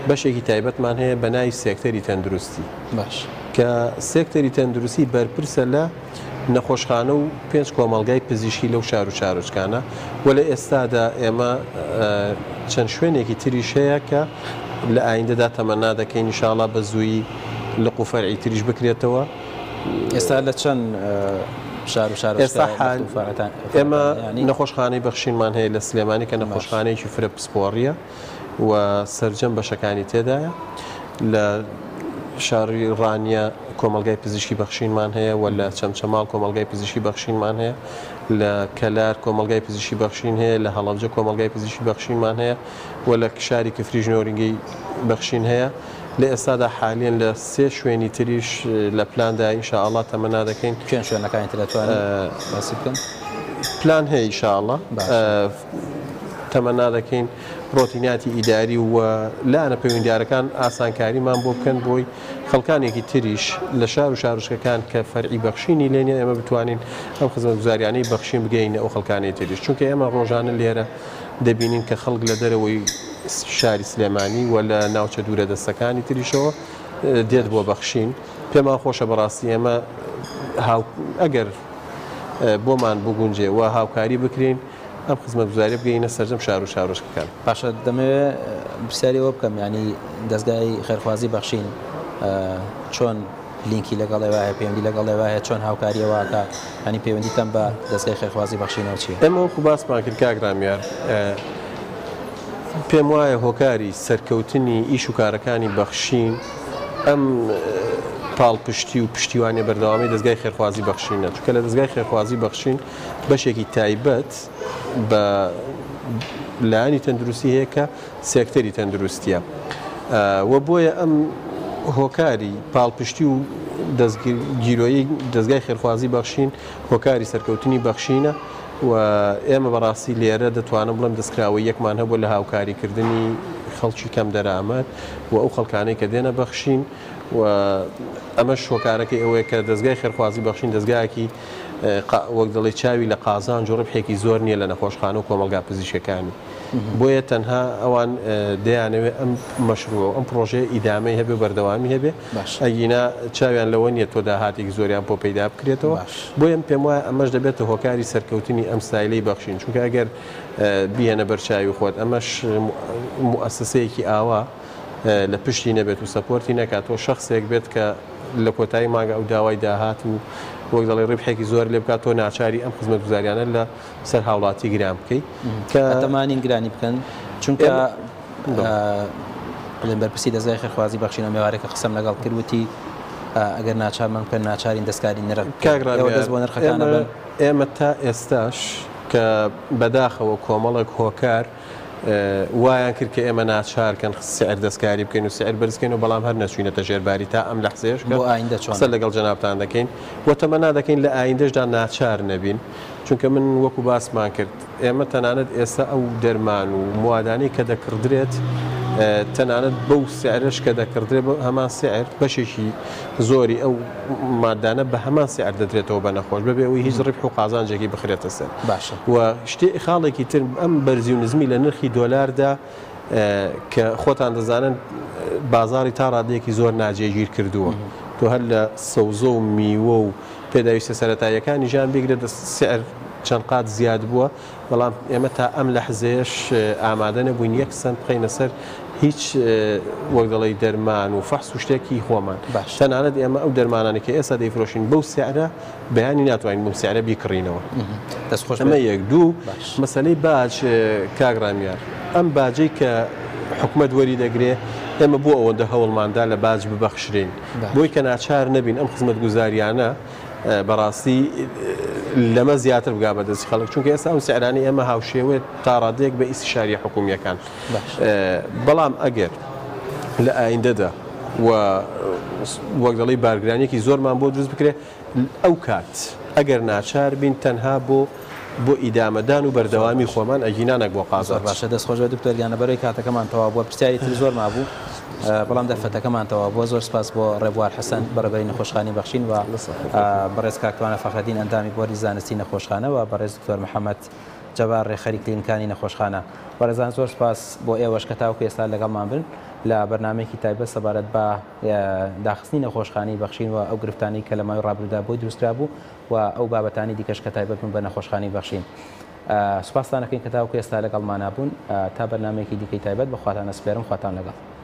بەشێکی تایبەتمان هەیە بە ناوی سێکتەری تەندروستی باش کە سێکتەری تەندروستی بەرپرسە لە نەخۆشخانە و 5 کۆمەڵگای پزیشکی لەو شار و شارۆچکانە و لە ئێستادا ئێمە چەند شوێنێکی تریش هەیە کە لە ئایندەدا تەمەنا دەکەین ئینشاڵڵا بە زوویی لە قوفەرعی تریش بکرێتەوە ئێستا لە چەند شار و ئێستا ئێمە نەخۆشخانەی بەخشینمان هەیە لە سلێمانی کە نەخۆشخانەیەکی فرە پسپۆڕیە و سەرجەم بەشەکانی تێدایە لە شاری ڕانیە کۆمەلگای پزیشکی بەخشینمان هەیە و لە چەمچەماڵ کۆمەلگای پزیشکی بەخشینمان هەیە لە کەلار کۆمەلگای پزیشکی بەخشین هەیە لە هەڵەبجە کۆمەلگای پزیشکی بەخشینمان هەیە و لە شاری کفری ژنۆرینگەی بەخشین هەیە لە ئێستادا حالیان لە 3 شوێنی تریش لە پلاندا ئینشاءالله تەمەنا دەکەین کوێن شوێنەکانی دەتوانین باسی بکەن پلان هەیە ئینشاءالله تەمەنا دەکەین ڕۆتیناتی ئیداری و لاەنە پەیوەندیارەکان ئاسانکاریمان بۆ بکەن بۆی خەڵکانێکی تریش لە شار و شارۆچکەکان کە فەرعی بەخشینی لێنێ ئێمە بتوانین ئەم خزمەتگوزاریانەی بەخشین بگەینە ئەو خەڵکانی تریش چونکە ئێمە ڕۆژانە لێرە دەبینین کە خەڵک لە دەرەوەی شاری سلێمانی و لە ناوچە دوورە دەستەکانی تریشەوە دێت بۆ بەخشین پێمان خۆشە بەڕاستی ئێمە ئەگەر بۆمان بگونجێ و هاوکاری بکرین ئەم خزمەتگوزاریە بگەینە سەرجەم شار و شارۆچکەکان. باشە دەمەوێت پرسیارەوە بکەم ینی دەستگای خێرخوازی بەخشین چۆن لینکی لەگەڵێ وایە پەیوەندی لەگەڵێ وایە چۆن هاوکاریەوەکە ینی پەیوەندیتان بە دەستگای خێرخوازی بەخشینەوە چیە؟ ئێمە وەکو باسمان کرد کاگرامیار پێم وایە هۆکاری سەرکەوتنی ئیش و کارەکانی بەخشین ئەم پاڵپشتی و پشتیوانی بەردەوامی دەستگای خێرخوازی بەخشینە چونکە لە دەستگای خێرخوازی بەخشین بەشێکی تایبەت بە لایەنی تەندروستی هەیە کە سێکتەری تەندروستیە و بۆیە ئەم هۆکاری پاڵپشتی و دەستگیرۆیی دەستگای خێرخوازی بەخشین هۆکاری سەرکەوتنی بەخشینە و ئێمە بەڕاستی لێرە دەتوانم بڵم دەستکراوی یەکمان هەبوو لە هاوکاریکردنی خەڵکی کەم دەرامەت و ئەو خەڵکانەی کە دێنە بەخشین و ئەمەش هۆکارەکەی ئەوەیە کە دەستگای خێرخوازی بەخشین دەستگایەکی وەک دەڵی چاوی لە قازان جۆڕبحێکی زۆر نییە لە نەخۆشخانە و کۆمەلگا پزیشکەکانی بۆیە تەنها ئەوان دەیانەوێت ئەم مەشروع ئەم پرۆژێ ئیدامەی هەبێ بەردەوامی هەبێ ئەگینا چاویان لەوە نیە تۆ داهاتێکی زۆریان بۆ پەیدا بکرێتەوە بۆیە پێم وایە ئەمەش دەبێتە هۆکاری سەرکەوتنی ئەم سایلەی بەخشین چونکە ئەگەر بیهێنە بەرچاوی خۆت ئەمەش موسسەیەکی ئاوا لە پشتی نەبێت و سەپۆرتی نەکاتەوە شخصێک بێت کە لە کۆتایی ماگە ئەو داوای داهات و وەک دەڵێ ڕێبحێکی زۆر لێ بکات تۆ ناچاری ئەم خزمەتگوزاریانە لە سەر هاوڵاتی گران بکەیت کە دەمانین گرانی بکەن چونکە بەرپرسی دەستگای خێرخوازی بەخشینە میوارێکە قسەم لەگەڵ کردوتی ئەگەر ناچارمان بکەن ناچارین دەستکاری نرخ دەست بۆ نرخەکانە بن ئێمە تا ئێستاش کە بەداخەوە کۆمەڵێک هۆکار وایان کرد کە ئێمە ناچارکەن سعر دەستکاری بکەین و سعر بەرزکەین و بەڵام هەر نەچوینەتە ژێرباری تا ئەم لەحزێش قسە لەگەڵ جەنابتان دەکەین و تەمەنا دەکەین لە ئایندەشدا ناچار نەبین چونکە من وەکو باسمان کرد ئێمە تەنانەت ئێستا ئەو دەرمان و موادانەی کە دەکردرێت تەنانەت بەو سعرش کە دەکردرێت بە هەمان سعر بەشێکی زۆری ئەو مادانە بە هەمان سعر دەدرێتەوە بە نەخۆش بەبێ ئەوی هیچ ڕبح و قازانجێکی بخرێتە سەر باشە و شتێ خاڵێکی تر ئەم بەرزی و نزمی لە نرخی دۆلاردا کە خۆتان دەزانن بازاری تا ڕادەیەکی زۆر ناجێگیر کردووە تۆ هەر لە سەوزە و میوە و پێداویستە سەرەتاییەکانی ژیان بگرێت سعر چەند قات زیاد بووە بەڵام ئێمە تا ئەم لەحزەیەش ئامادە نەبووین یەک سەنت بخەینە سەر هیچ وەک دەڵی دەرمان و فەحس و شتێکی خۆمان تەنانەت ئێمە ئەو دەرمانانی کە ئێستا دەیفرۆشین بەو سعرە بەیانی ناتوانین بەم سعرە بیکڕینەوە ئەمە یەک دوو مەسەلەی باج کاگرامیار ئەم باجەی کە حکومەت وەری دەگرێ ئێمە بۆ ئەوەندە هەوڵماندا لە باج ببەخشرین بۆی کە ناچار نەبین ئەم خزمەتگوزاریانە بەڕاستی لەمە زیاتر بگا بەدەستی خەڵک چونکە ئێستا ئەم سعرانی ئێمە هاوشێوێت تا ڕادەیەک بە ئیستیشاری حکومیەکان بەڵام ئەگەر لە ئایندەدا وەک دەڵی بارگرانیەکی زۆرمان بۆ دروست بکرێت ئەو کات ئەگەر ناچار بین تەنها بۆ ئیدامەدان و بەردەوامی خۆمان ئەگینانێک بۆ قازار باشە دەستخۆش بە دکتۆریانە بەرەوەی کاتەکەمان تەواو بووە پرسیاری تر زۆر مابوو بەڵام دەرفەتەکەمان تەواو بۆ زۆر سپاس بۆ ڕێبوار حەسەن بەڕێبەری نەخۆشخانەی بەخشین و بەڕێز کاکتوانە فەخرەدین ئەندامی بۆری زانستی نەخۆشخانە و بەڕێز دکتۆر محەممەد جەبار ڕێخەری کلینیکانی نەخۆشخانە بەڕێزان زۆر سپاس بۆ ئێوەش کە تاوکو ئێستا لەگەڵمان بن لە بەرنمەیەکی تایبەت سەبارەت بە داخستنی نەخۆشخانەی بەخشین و ئەو گرفتانی کە لە ماوەی ڕابردوودا بۆی دروسترا بوو و ئەو بابەتانی دیکەش کە تایبەت بوون بە نەخۆشخانەی بەخشین سوپاسدانەکەین کە تاوکو ئێستا لەگەڵمان بوون تا بەرنمەیەکی دیکەی تایبەت بەخواتان ئەسپێرم خواتان لەگەڵ